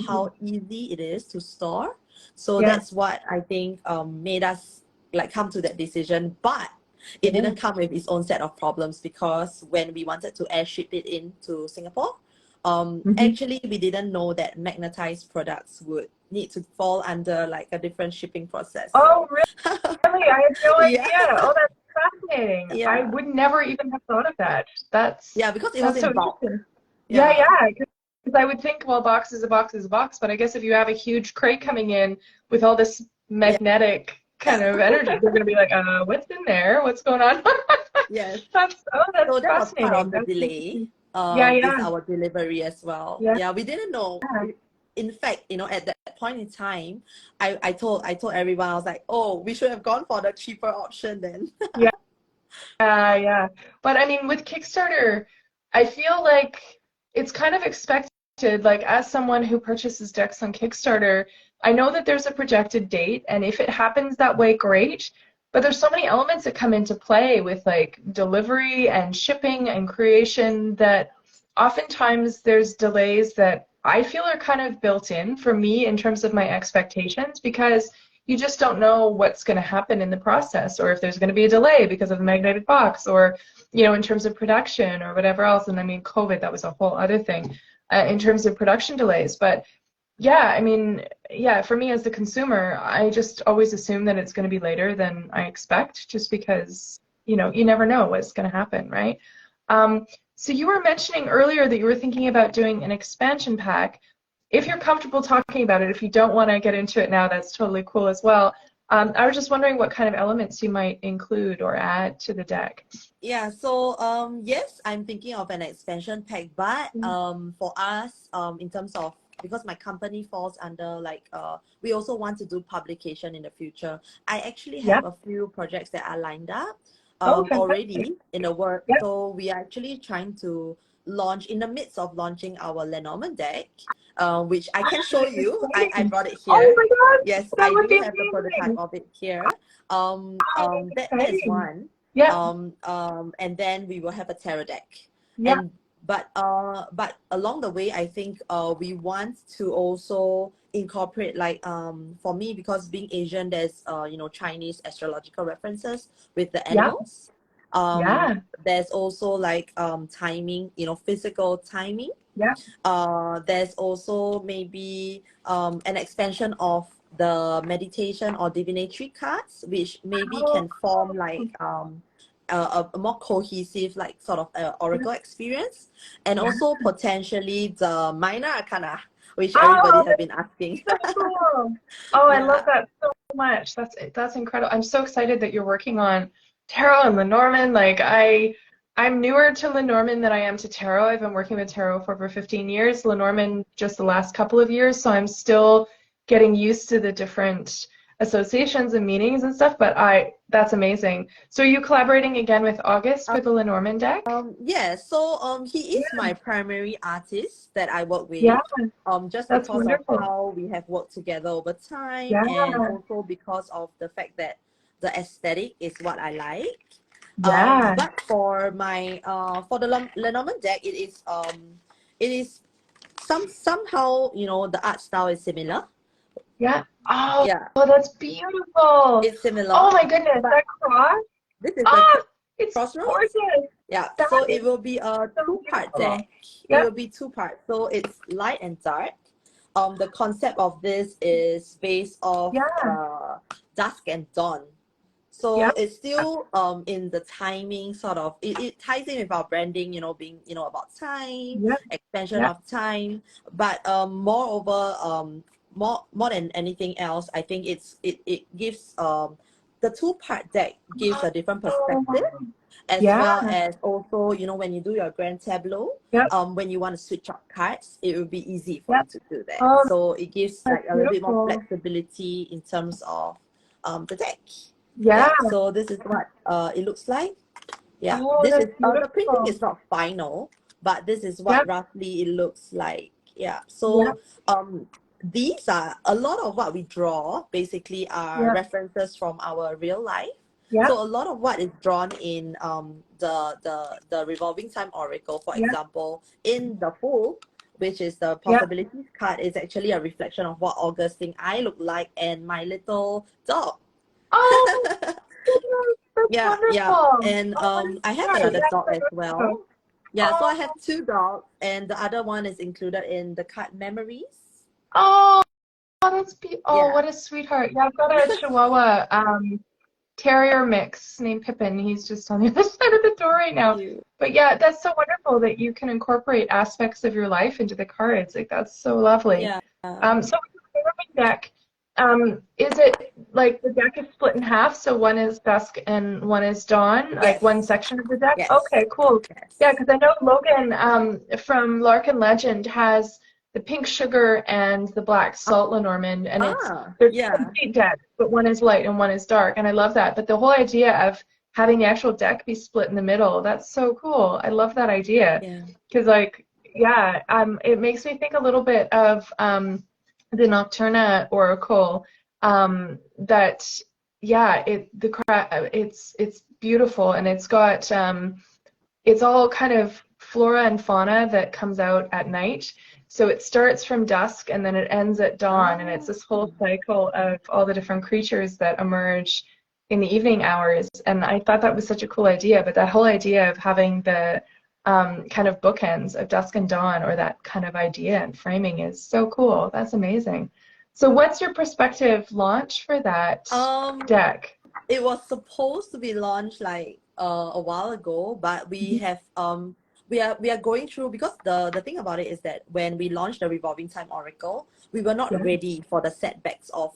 how Absolutely. easy it is to store. So Yeah. that's what I think made us like come to that decision. But it Yeah. didn't come with its own set of problems, because when we wanted to airship it into Singapore, Hmm. actually we didn't know that magnetized products would need to fall under like a different shipping process. Oh, really? I had no Yeah, idea. Oh, that's fascinating. I yeah, would never even have thought of that. yeah, because it was That's so in bulk. interesting. Yeah, Yeah, yeah. Because I would think, well, box is a box is a box, but I guess if you have a huge crate coming in with all this yeah, magnetic kind of energy, they're gonna be like, what's in there? What's going on? yes. That's So that was part fascinating. of the That's delay interesting. Yeah, with yeah, our delivery as well. yeah, Yeah, we didn't know. In fact, at that point in time, I told everyone, I was like, oh, we should have gone for the cheaper option then. yeah. Yeah. But I mean, with Kickstarter, I feel like it's kind of expected. Like, as someone who purchases decks on Kickstarter, I know that there's a projected date, and if it happens that way, great. But there's so many elements that come into play with like delivery and shipping and creation that oftentimes there's delays that I feel are kind of built in for me in terms of my expectations because you just don't know what's going to happen in the process or if there's going to be a delay because of the magnetic box or in terms of production or whatever else. And I mean, COVID, that was a whole other thing in terms of production delays. But yeah, I mean, yeah, for me as the consumer, I just always assume that it's going to be later than I expect, just because, you never know what's going to happen, right? Um, so you were mentioning earlier that you were thinking about doing an expansion pack. If you're comfortable talking about it, if you don't want to get into it now, that's totally cool as well. I was just wondering what kind of elements you might include or add to the deck. Yeah, so yes, I'm thinking of an expansion pack, but for us, in terms of, because my company falls under like we also want to do publication in the future. I actually Yeah. have a few projects that are lined up Oh, fantastic. already in the work. Yeah. So we are actually trying to launch, in the midst of launching our Lenormand deck, which I Ah, can show that's you. I exciting. brought it Oh here. my God, Yes, that I would do be have the prototype amazing. of it here. Oh, that's That is exciting. one. Yeah. And then we will have a tarot deck. Yeah. And but along the way, I think we want to also incorporate, like for me, because being Asian, there's Chinese astrological references with the Yeah. animals. Um, Yeah. there's also like timing, physical timing. Yeah. There's also maybe an expansion of the meditation or divinatory cards, which maybe Oh, can form cool. like a more cohesive, like sort of oracle experience, and Yeah. also potentially the minor arcana, which everybody Oh, have been asking. so cool. Oh, I love Yeah. that so much. That's incredible. I'm so excited that you're working on tarot and Lenormand. Like I'm newer to Lenormand than I am to tarot. I've been working with tarot for over 15 years. Lenormand just the last couple of years, so I'm still getting used to the different associations and meanings and stuff, but I that's amazing. So are you collaborating again with August with the Lenormand deck? Yeah, so he is Yeah. my primary artist that I work Yeah, with, just that's because of wonderful. how we have worked together over time, Yeah. and also because of the fact that the aesthetic is what I like. Yeah. But for my for the Lenormand deck, it is somehow, the art style is similar. Yeah. Oh, Yeah, that's beautiful. it's similar, Oh my goodness, but that cross. this is the Oh, it's crossroads. gorgeous. Yeah, That so it is will be a so two-part deck. beautiful. It Yep. will be two parts. So it's light and dark. The concept of this is based off Yeah. dusk and dawn. So Yep. it's still in the timing sort of, it ties in with our branding, being, about time, Yep. expansion Yep. of time. But moreover, more than anything else, I think it gives the two-part deck gives a different Oh, perspective, as yeah. well as also, when you do your grand tableau, Yep. when you want to switch up cards, it will be easy for you Yep. to do that. Oh, So it gives that's like a little bit more beautiful. flexibility in terms of the deck. Yeah. Yeah, so this is what it looks like. Yeah, Oh, this is that's the printing beautiful. is not final, but this is what Yep. roughly it looks like. Yeah, Yep. so these are a lot of what we draw basically are Yep. references from our real life. Yep. So a lot of what is drawn in the revolving time oracle, for Yep. example, in the Fool, which is the Yep. possibilities card, is actually a reflection of what August think I look like and my little dog. Oh, goodness, that's Yeah, yeah. wonderful. And Oh, what a I have sweetheart. another Yeah, dog I as know. well. Yeah, so I have Oh, two dogs, and the other one is included in the card memories. oh, oh, Yeah. what a sweetheart. Yeah, I've got a Chihuahua terrier mix named Pippin. He's just on the other side of the door right now. You. But yeah, that's so wonderful that you can incorporate aspects of your life into the cards. Like that's so lovely. Yeah. So with the Lenormand deck, is it like the deck is split in half, so one is dusk and one is dawn, like one Yes. section of the deck? Yes. Okay, cool. Yeah, Yes. because I know Logan from Larkin Legend has the pink sugar and the black salt Lenormand, and they're two Yeah. complete decks, but one is light and one is dark, and I love that. But the whole idea of having the actual deck be split in the middle, that's so cool. I love that idea. Yeah. Because like, yeah, it makes me think a little bit of the Nocturna Oracle. That yeah, it's beautiful, and it's got it's all kind of flora and fauna that comes out at night. So it starts from dusk and then it ends at dawn, and it's Ah. this whole cycle of all the different creatures that emerge in the evening hours. And I thought that was such a cool idea, but that whole idea of having kind of bookends of dusk and dawn, or that kind of idea and framing is so cool. That's amazing. So what's your prospective launch for that deck? It was supposed to be launched like a while ago, but we are going through, because the thing about it is that when we launched the revolving time oracle, we were not Yeah. ready for the setbacks of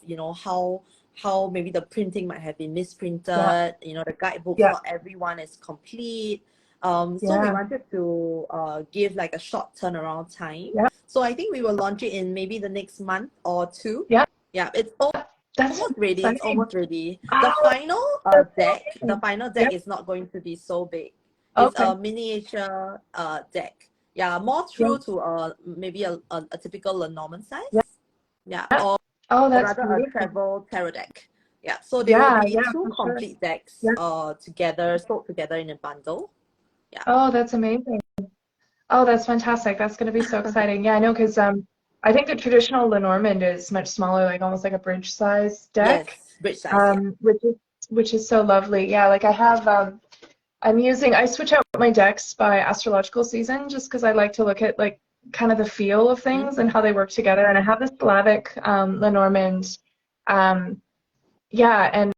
how maybe the printing might have been misprinted. Yeah. The guidebooks, Yeah. not everyone is complete. So we Yeah. wanted to give like a short turnaround time. Yeah. So I think we will launch it in maybe the next month or two. Yeah. Yeah, it's That's almost ready. It's exciting. almost ready. The Oh, final that's deck, the amazing. final deck Yep. is not going to be so big. It's Okay. a miniature deck. Yeah, more Yeah. true to maybe a typical Lenormand size. Yeah. Yeah, Oh, or that's rather a beautiful. travel tarot deck. Yeah, so there will Yeah. be Yeah, two for sure. complete decks Yeah. together, sold together in a bundle. Yeah. Oh, that's amazing. Oh, that's fantastic. That's going to be so exciting. Yeah, I know, because I think the traditional Lenormand is much smaller, like almost like a bridge size deck, Yes, bridge size, yeah. which is so lovely. Yeah, like I switch out my decks by astrological season just because I like to look at like kind of the feel of things and how they work together. And I have this Slavic Lenormand, um, yeah, and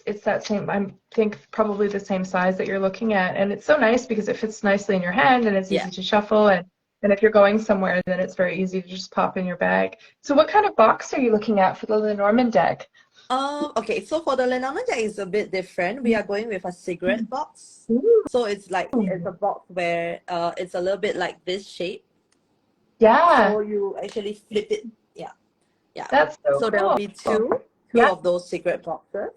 it's that same, I think probably the same size that you're looking at, and it's so nice because it fits nicely in your hand and it's Yeah. easy to shuffle, and if you're going somewhere, then it's very easy to just pop in your bag. So what kind of box are you looking at for the Lenormand deck? Okay, so for the Lenormand deck is a bit different. We are going with a cigarette box. Ooh, So it's a box where it's a little bit like this shape. yeah, So you actually flip it. Yeah. Yeah. that's so So there will cool. be two Yeah. of those cigarette boxes.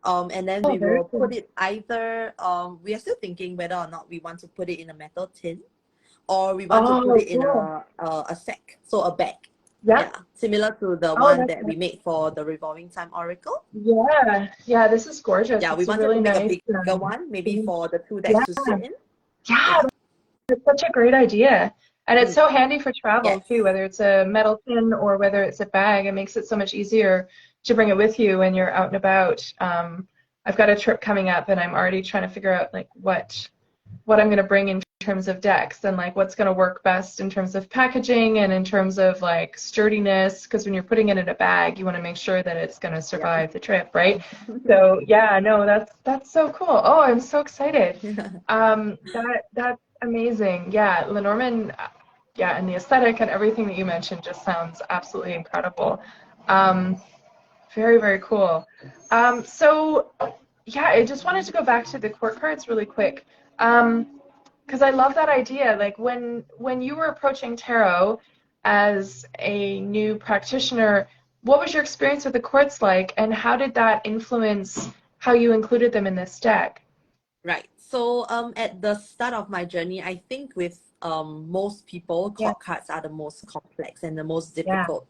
And then Oh, we very will cool. put it either we are still thinking whether or not we want to put it in a metal tin, or we want to put Oh, it in cool. a sack, so a bag. Yeah. Yeah, similar to the Oh, one that's that nice. we made for the revolving time oracle. Yeah. Yeah, this is gorgeous. Yeah, we It's a wanted to really make a nice bigger one, maybe image. for the two decks Yeah. to sit in. Yeah, Yeah. it's such a great idea. And it's Mm. so handy for travel Yes. too, whether it's a metal tin or whether it's a bag. It makes it so much easier to bring it with you when you're out and about. I've got a trip coming up and I'm already trying to figure out like what I'm going to bring in terms of decks and like what's going to work best in terms of packaging and in terms of like sturdiness, because when you're putting it in a bag, you want to make sure that it's going to survive the trip, right? So yeah, no, that's so cool. Oh, I'm so excited. That's amazing. Yeah, Lenormand, yeah, and the aesthetic and everything that you mentioned just sounds absolutely incredible. Um, very, very cool. So yeah, I just wanted to go back to the court cards really quick. Because I love that idea. Like when you were approaching tarot as a new practitioner, what was your experience with the courts like, and how did that influence how you included them in this deck? Right. So at the start of my journey, I think with most people, Yeah, court cards are the most complex and the most yeah, difficult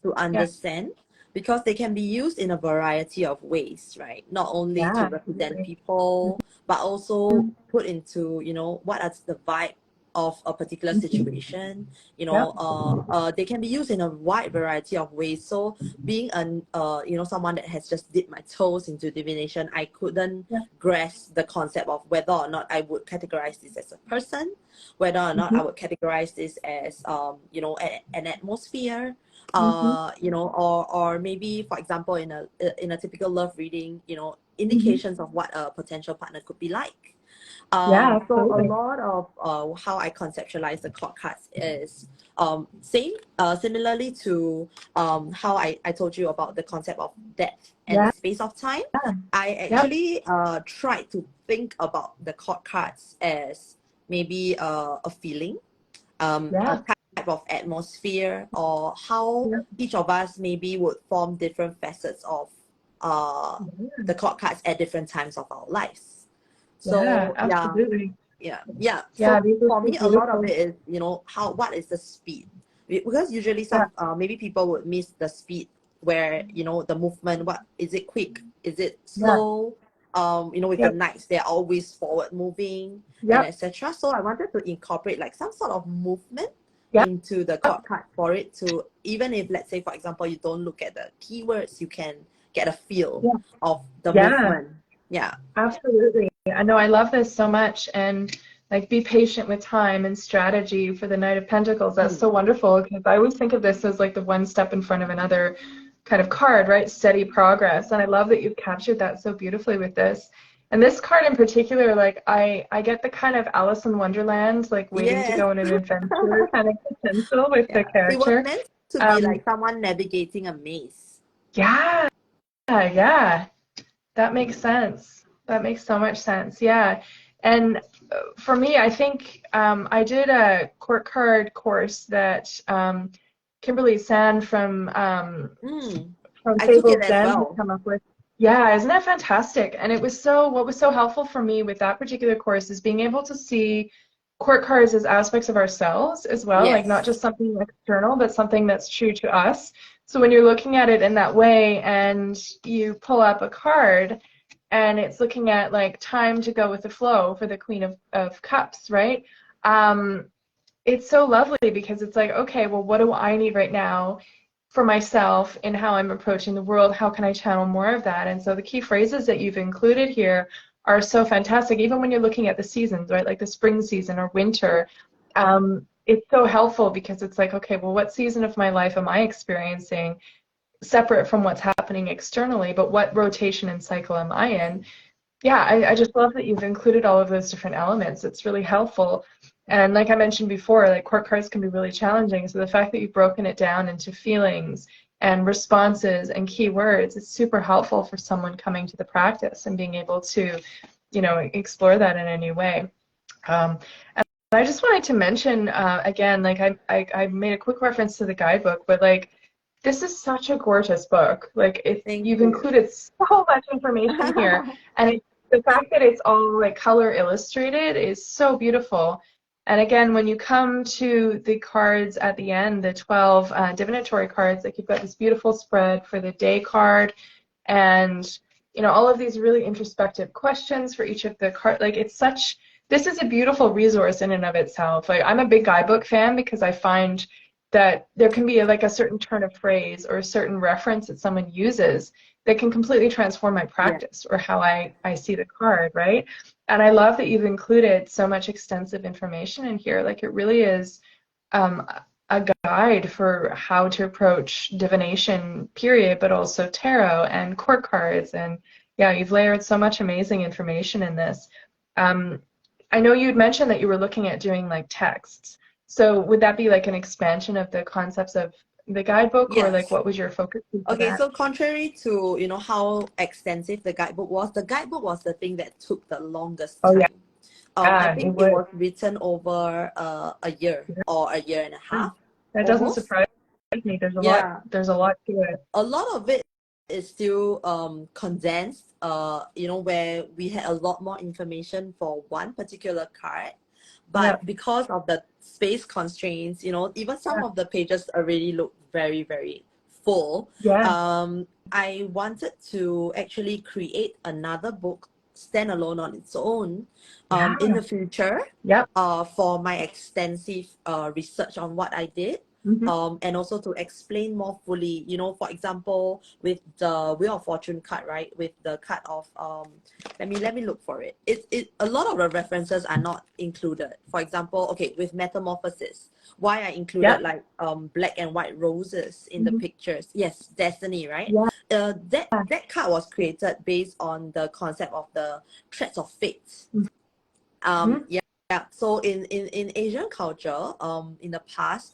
to yeah, understand, because they can be used in a variety of ways, right? Not only to yeah, represent absolutely. people, but also Mhm, put into, what is the vibe of a particular mhm. situation. Yep. They can be used in a wide variety of ways. So being someone that has just dipped my toes into divination, I couldn't Yeah. grasp the concept of whether or not I would categorize this as a person, whether or not Mhm, I would categorize this as an atmosphere, mhm, or maybe, for example, in a typical love reading, mhm. indications of what a potential partner could be like. Yeah, So a absolutely. lot of how I conceptualize the chord cards is similarly to how I told you about the concept of depth and Yeah, space of time. I yep, actually tried to think about the chord cards as maybe a feeling, a yeah, type of atmosphere, or how yep, each of us maybe would form different facets of uh, yeah, the chord cards at different times of our lives. yeah, So yeah, absolutely. yeah. Yeah, So these are for so me, a lot of beautiful. it is, what is the speed? Because usually Yeah, maybe people would miss the speed, where the movement. What is it? Quick? Is it yeah, slow? With the yep, knights, they're always forward moving and yep, etc. So I wanted to incorporate like some sort of movement yep, into the chord card for it to, even if, let's say, for example, you don't look at the keywords, you can get a feel yeah, of the yeah. movement. Yeah. Absolutely. I know, I love this so much. And like be patient with time and strategy for the Knight of Pentacles. That's Mm. so wonderful because I always think of this as like the one step in front of another kind of card, right? Steady progress. And I love that you've captured that so beautifully with this. And this card in particular, like I get the kind of Alice in Wonderland, like waiting to Yes. go on an adventure kind of potential with the Yeah. It was character. meant to be Um, like someone navigating a maze. yeah, yeah. That makes sense. That makes so much sense. Yeah. And for me, I think I did a court card course that Kimberly Sand Mm. from I took it Fabled as Den has well. come up with. Yeah, isn't that fantastic? And it was so, what was so helpful for me with that particular course is being able to see court cards as aspects of ourselves as well, like not Yes. just something external, but something that's true to us. So when you're looking at it in that way and you pull up a card and it's looking at like time to go with the flow for the Queen of Cups, right? Um, it's so lovely because it's like, okay, well, what do I need right now for myself in how I'm approaching the world? How can I channel more of that? And so the key phrases that you've included here are so fantastic, even when you're looking at the seasons, right? Like the spring season or winter. It's so helpful because it's like, okay, well, what season of my life am I experiencing separate from what's happening externally, but what rotation and cycle am I in? Yeah, I just love that you've included all of those different elements. It's really helpful. And like I mentioned before, like court cards can be really challenging. So the fact that you've broken it down into feelings and responses and keywords is super helpful for someone coming to the practice and being able to, explore that in a new way. And I just wanted to mention again, like I made a quick reference to the guidebook, but like this is such a gorgeous book. Like Thank you've you. included so much information here, and the fact that it's all like color illustrated is so beautiful. And again, when you come to the cards at the end, the 12 divinatory cards, like you've got this beautiful spread for the day card, and all of these really introspective questions for each of the cards. Like this is a beautiful resource in and of itself. Like I'm a big guidebook fan because I find that there can be like a certain turn of phrase or a certain reference that someone uses that can completely transform my Yeah. practice or how I see the card, right? And I love that you've included so much extensive information in here. Like it really is um, a guide for how to approach divination, period, but also tarot and court cards. And yeah, you've layered so much amazing information in this. Um, I know you'd mentioned that you were looking at doing like texts. So would that be like an expansion of the concepts of the guidebook, or like Yes. what was your focus for Okay, that? so contrary to how extensive the guidebook was the thing that took the longest Oh time. I yeah, it think it would. was written over a year or a year and a Yeah. half, That doesn't almost. surprise me. Yeah, There's a lot to it. a lot of it is still condensed. Where we had a lot more information for one particular card, Yeah, but because of the space constraints, even some yeah, of the pages already look very, very full. yeah. I wanted to actually create another book standalone on its own in Yeah. the future Yep. for my extensive research on what I did. Hmm. And also to explain more fully, for example, with the Wheel of Fortune card, right? With the card of let me look for it. It a lot of the references are not included. For example, okay, with Metamorphosis, why I included Yep. like black and white roses in the Hmm. pictures. Yes, Destiny, right? Yeah. That card was created based on the concept of the threads of fate. Hmm. Yeah. Yeah, so in Asian culture, in the past,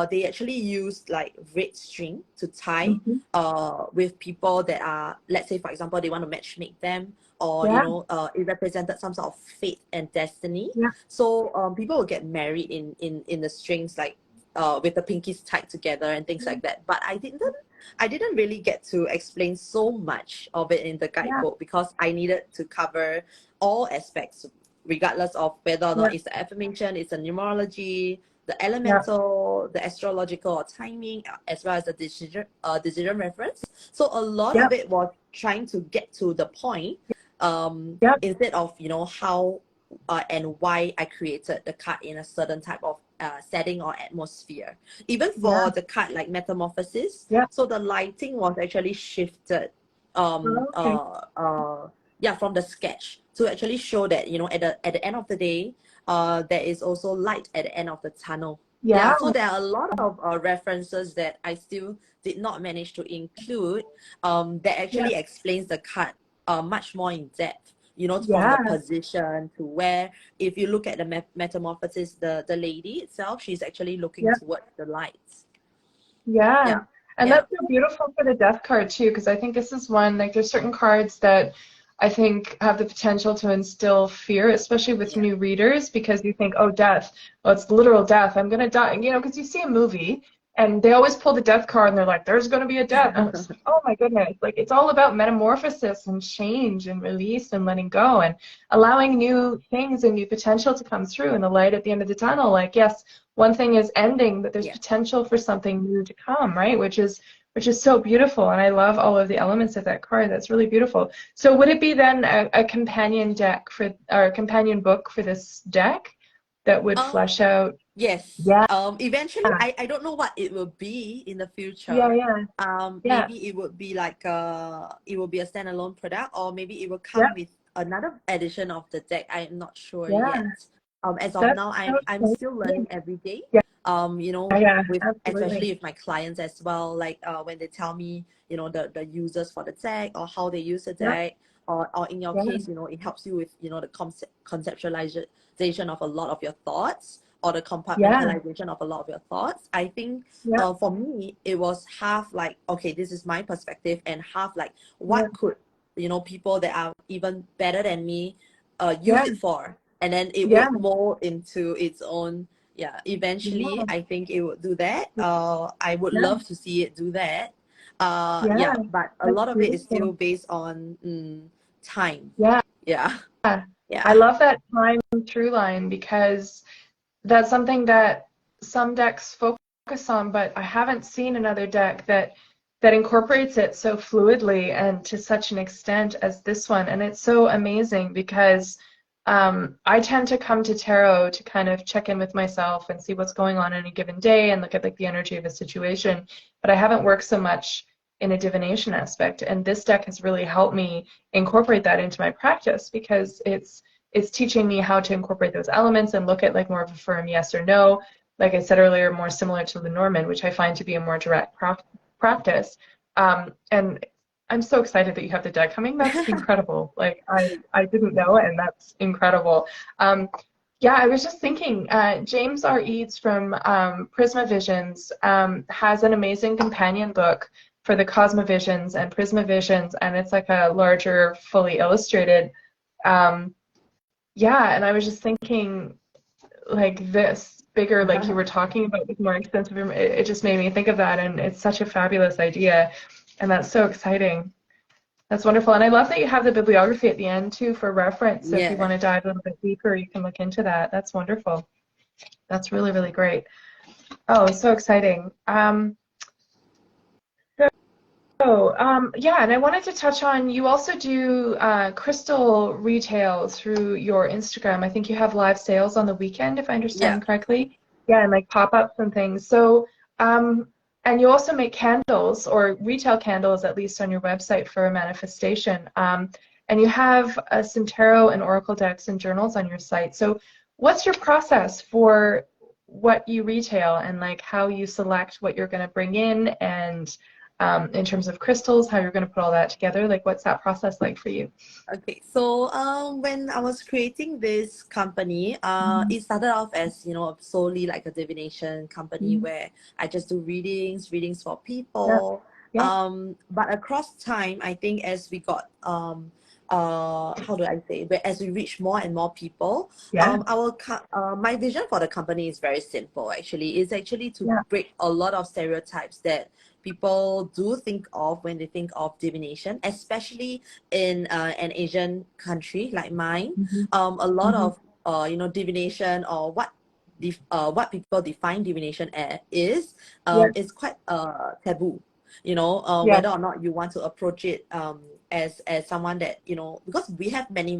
they actually used like red string to tie Hmm. with people that are, let's say for example, they want to matchmake them, or Yeah. it represented some sort of fate and destiny. Yeah. So people would get married in the strings, like with the pinkies tied together and things like that. But I didn't really get to explain so much of it in the Yeah. guidebook because I needed to cover all aspects, regardless of whether or Yeah. not it's the affirmation, it's the numerology, the Yeah. elemental, the astrological or timing, as well as the decision reference. So a lot Yeah. of it was trying to get to the point, Yeah. instead of how and why I created the card in a certain type of setting or atmosphere. Even Yeah. for the card like Metamorphosis, Yeah. so the lighting was actually shifted um Okay. uh uh yeah, from the sketch to actually show that, you know, at the end of the day, there is also light at the end of the tunnel. Yeah. Yeah, so there are a lot of references that I still did not manage to include, that Yeah. actually explains the card much more in depth, you know, from the Yeah. position to where, if you look at the metamorphosis, the lady itself, she's actually looking Yeah. towards the lights. Yeah. Yeah, And yeah, that's so beautiful for the death card too, because I think this is one, like there's certain cards that I think have the potential to instill fear, especially with yeah. new readers, because you think, oh, death, oh, it's literal death, I'm gonna die, you know, because you see a movie and they always pull the death card and they're like, there's gonna be a death. And it's, oh my goodness, like it's all about metamorphosis and change and release and letting go and allowing new things and new potential to come through and the light at the end of the tunnel. Like, yes, one thing is ending, but there's Yeah. potential for something new to come, right? Which is so beautiful, and I love all of the elements of that card. That's really beautiful. So would it be then a companion deck for, or a companion book for this deck that would Um, flesh out? yes. Yeah, Eventually, I don't know what it will be in the yeah, future. yeah, yeah, Maybe it would be like it will be a standalone product, or maybe it will yeah, come with another edition of the deck. I am not sure yeah. yet. As of That's now, so I'm still exciting. learning every day. Yeah, You know, yeah, with absolutely. especially with my clients as well, like when they tell me, you know, the users for the deck or how they use the Yeah, deck, or in your yeah, case, you know, it helps you with, you know, the conceptualization of a lot of your thoughts, or the yeah, compartmentalization of a lot of your thoughts. I think yeah, for me, it was half like, okay, this is my perspective, and half like, yeah, what could, you know, people that are even better than me use yeah, it for? And then it yeah, would mold into its own, yeah, eventually, yeah, I think it would do that. I would yeah, love to see it do that. yeah. Yeah, but a That's lot of it is beautiful. still based on time. Yeah. Yeah, I yeah, love that time through line because that's something that some decks focus on, but I haven't seen another deck that incorporates it so fluidly and to such an extent as this one. And it's so amazing because I tend to come to tarot to kind of check in with myself and see what's going on a given day and look at like the energy of a situation. But I haven't worked so much in a divination aspect, and this deck has really helped me incorporate that into my practice because it's teaching me how to incorporate those elements and look at like more of a firm yes or no. Like I said earlier, more similar to Lenormand, which I find to be a more direct practice. And I'm so excited that you have the deck coming. That's incredible. Like I didn't know, and that's incredible. Yeah, I was just thinking, James R. Eads from Prisma Visions has an amazing companion book for the Cosmovisions and Prisma Visions, and it's like a larger, fully illustrated. Um, yeah, and I was just thinking, like this bigger, like you were talking about, with more extensive, it just made me think of that, and it's such a fabulous idea, and that's so exciting. That's wonderful, and I love that you have the bibliography at the end too for reference. So if you yeah. want to dive a little bit deeper, you can look into that. That's wonderful. That's really, really great. Oh, so exciting. Yeah, and I wanted to touch on, you also do crystal retail through your Instagram. I think you have live sales on the weekend, if I Yeah. understand correctly. Yeah, and like pop-ups and things. So, and you also make candles, or retail candles at least, on your website for a manifestation. And you have some tarot and oracle decks and journals on your site. So what's your process for what you retail, and like how you select what you're going to bring in terms of crystals, how you're going to put all that together? Like, what's that process like for you? Okay, so when I was creating this company, Mhm. it started off as, you know, solely like a divination company Mhm. where I just do readings for Yeah, people. yeah, But across time, I think as we got how do I say, but as we reach more and more people, yeah, my vision for the company is very simple. Actually, it's actually to yeah. break a lot of stereotypes that people do think of when they think of divination, especially in an Asian country like mine. Mhm. A lot Mhm. of you know, divination, or what people define divination as Yeah, is quite taboo. You know, yeah, whether or not you want to approach it as someone that, you know, because we have many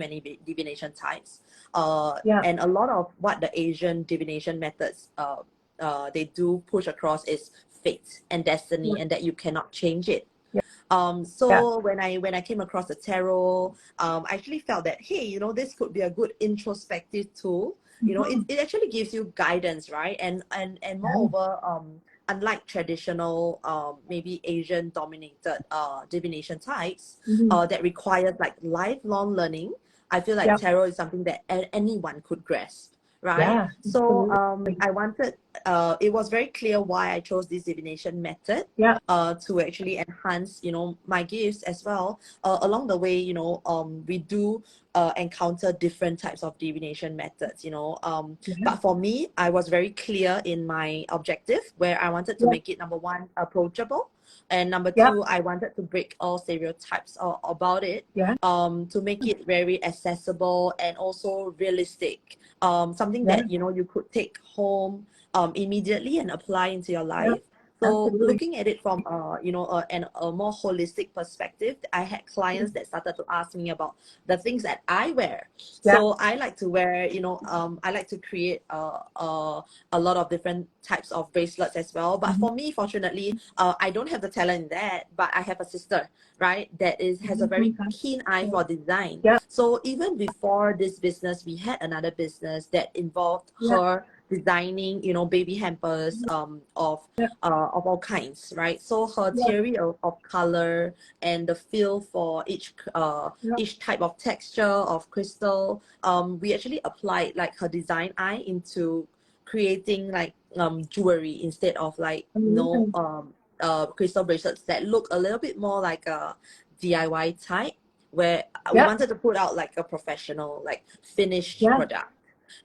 divination types, yeah, and a lot of what the Asian divination methods they do push across is fate and destiny, yeah, and that you cannot change it. So when I came across the tarot, I actually felt that, hey, this could be a good introspective tool. It actually gives you guidance, right? And moreover, unlike traditional maybe Asian dominated divination types that requires like lifelong learning, I feel like tarot is something that anyone could grasp, right? So I wanted it was very clear why I chose this divination method to actually enhance my gifts as well. Along the way, we do encounter different types of divination methods, but for me, I was very clear in my objective, where I wanted to make it, number one, approachable, and number two, I wanted to break all stereotypes about it, to make it very accessible and also realistic, something that you could take home immediately and apply into your life. So looking at it from a more holistic perspective, I had clients that started to ask me about the things that I wear. So I like to wear, I like to create a lot of different types of bracelets as well. But for me, fortunately, I don't have the talent in that, but I have a sister, right, that has a very keen eye for design. So even before this business, we had another business that involved her designing, baby hampers of all kinds, right? So her theory of color and the feel for each type of texture of crystal, we actually applied like her design eye into creating like jewelry instead of like crystal bracelets that look a little bit more like a DIY type, where we wanted to put out like a professional, like finished product.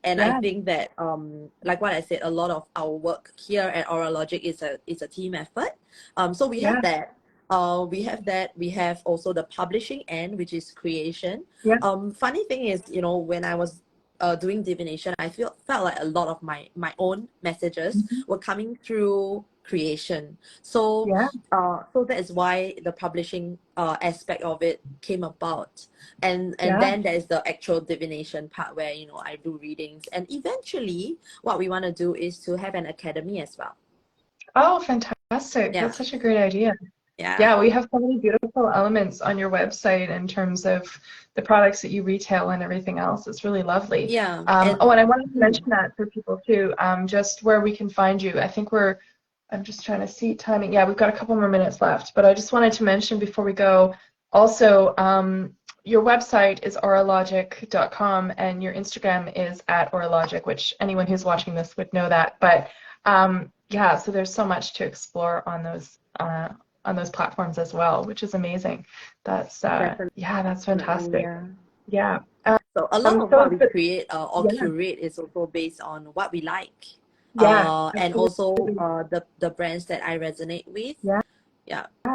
And I think that like what I said, a lot of our work here at Logick is a team effort. So we have that. We have also the publishing end, which is creation. Funny thing is, when I was doing divination, I felt like a lot of my own messages were coming through creation. So so that is why the publishing aspect of it came about. And then there's the actual divination part, where I do readings, and eventually what we want to do is to have an academy as well. Oh, fantastic. That's such a great idea. Yeah, we have so many beautiful elements on your website in terms of the products that you retail and everything else. It's really lovely. And I wanted to mention that for people too, just where we can find you. I'm just trying to see timing. Yeah, we've got a couple more minutes left, but I just wanted to mention before we go, also, your website is auralogic.com and your Instagram is @auralogic, which anyone who's watching this would know that. But yeah, so there's so much to explore on those platforms as well, which is amazing. That's that's fantastic. Yeah. So a lot of what we create or curate is also based on what we like. And also the brands that I resonate with.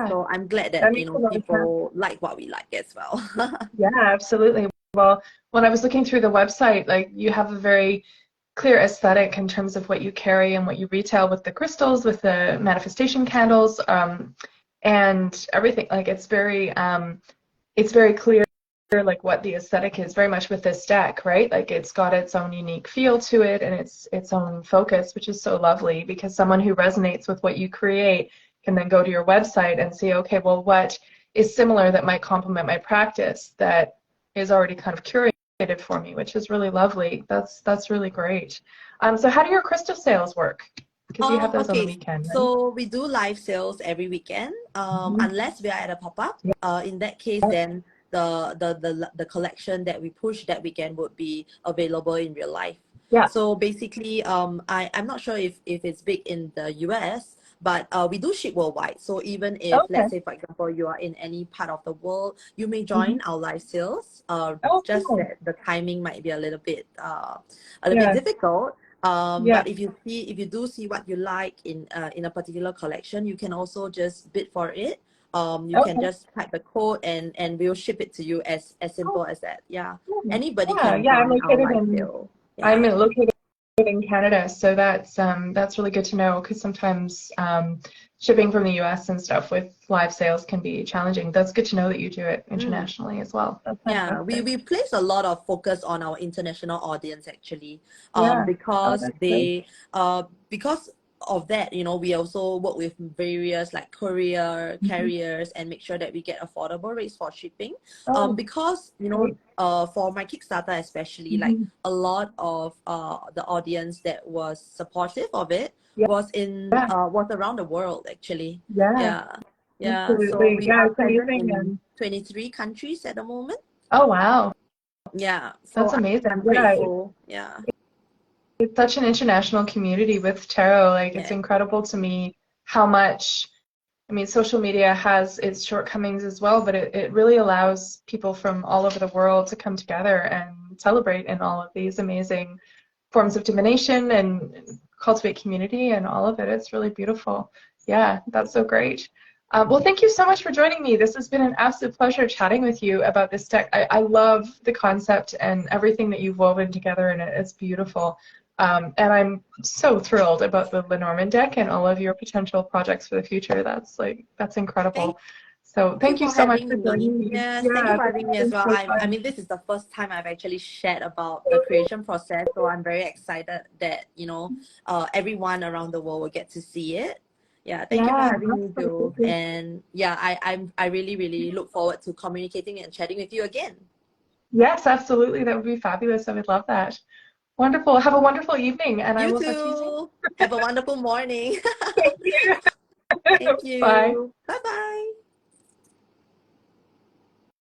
So I'm glad that people like what we like as well. Yeah, absolutely. Well, when I was looking through the website, like, you have a very clear aesthetic in terms of what you carry and what you retail with the crystals, with the manifestation candles, and everything. Like, it's very clear, like, what the aesthetic is, very much with this deck, right? Like, it's got its own unique feel to it and its own focus, which is so lovely, because someone who resonates with what you create can then go to your website and see, okay, well, what is similar that might complement my practice that is already kind of curated for me, which is really lovely. That's really great. So how do your crystal sales work? Because you have those on the weekend, right? So we do live sales every weekend, unless we are at a pop-up. In that case, then the collection that we push that weekend would be available in real life. So basically, I'm not sure if it's big in the US, but we do ship worldwide. So even if, let's say, for example, you are in any part of the world, you may join our live sales. Just that the timing might be a little bit difficult. But if you do see what you like in a particular collection, you can also just bid for it. You can just type the code and we'll ship it to you, as simple as that. Anybody can join our live sale. I'm located in Canada, so that's really good to know, because sometimes shipping from the US and stuff with live sales can be challenging. That's good to know that you do it internationally as well. We place a lot of focus on our international audience, actually, because of that, you know, we also work with various like courier Mhm. carriers and make sure that we get affordable rates for shipping. Oh, Because you know, great. for my Kickstarter especially, like Mhm. a lot of the audience that was supportive of it Yeah, was around the world actually. yeah, Yeah, yeah. So absolutely. we Yeah, are it's present amazing. in And 23 countries at the moment. oh, wow, Yeah, so that's amazing. I'm Yeah, grateful. Yeah, it's such an international community with tarot. Like, it's yeah. incredible to me how much, I mean, social media has its shortcomings as well, but it really allows people from all over the world to come together and celebrate in all of these amazing forms of divination and cultivate community and all of it. It's really beautiful. Yeah, that's so great. Well, thank you so much for joining me. This has been an absolute pleasure chatting with you about this deck. I love the concept and everything that you've woven together in it. It's beautiful. And I'm so thrilled about the Lenormand deck and all of your potential projects for the future. That's Thank incredible. So you thank you for so much having for me. joining me. Yes, thank you Yeah, for this having has me as been well. so I fun. mean, this is the first time I've actually shared about the creation process, so I'm very excited that, you know, everyone around the world will get to see it. Yeah, thank you for Yeah, having me, Joe. absolutely. And yeah, I really, really look forward to communicating and chatting with you again. Yes, absolutely. That would be fabulous. I would love that. Wonderful. Have a wonderful evening, and I You will talk to you soon. too. Have a wonderful morning. Thank you. Thank Bye. you. Bye bye.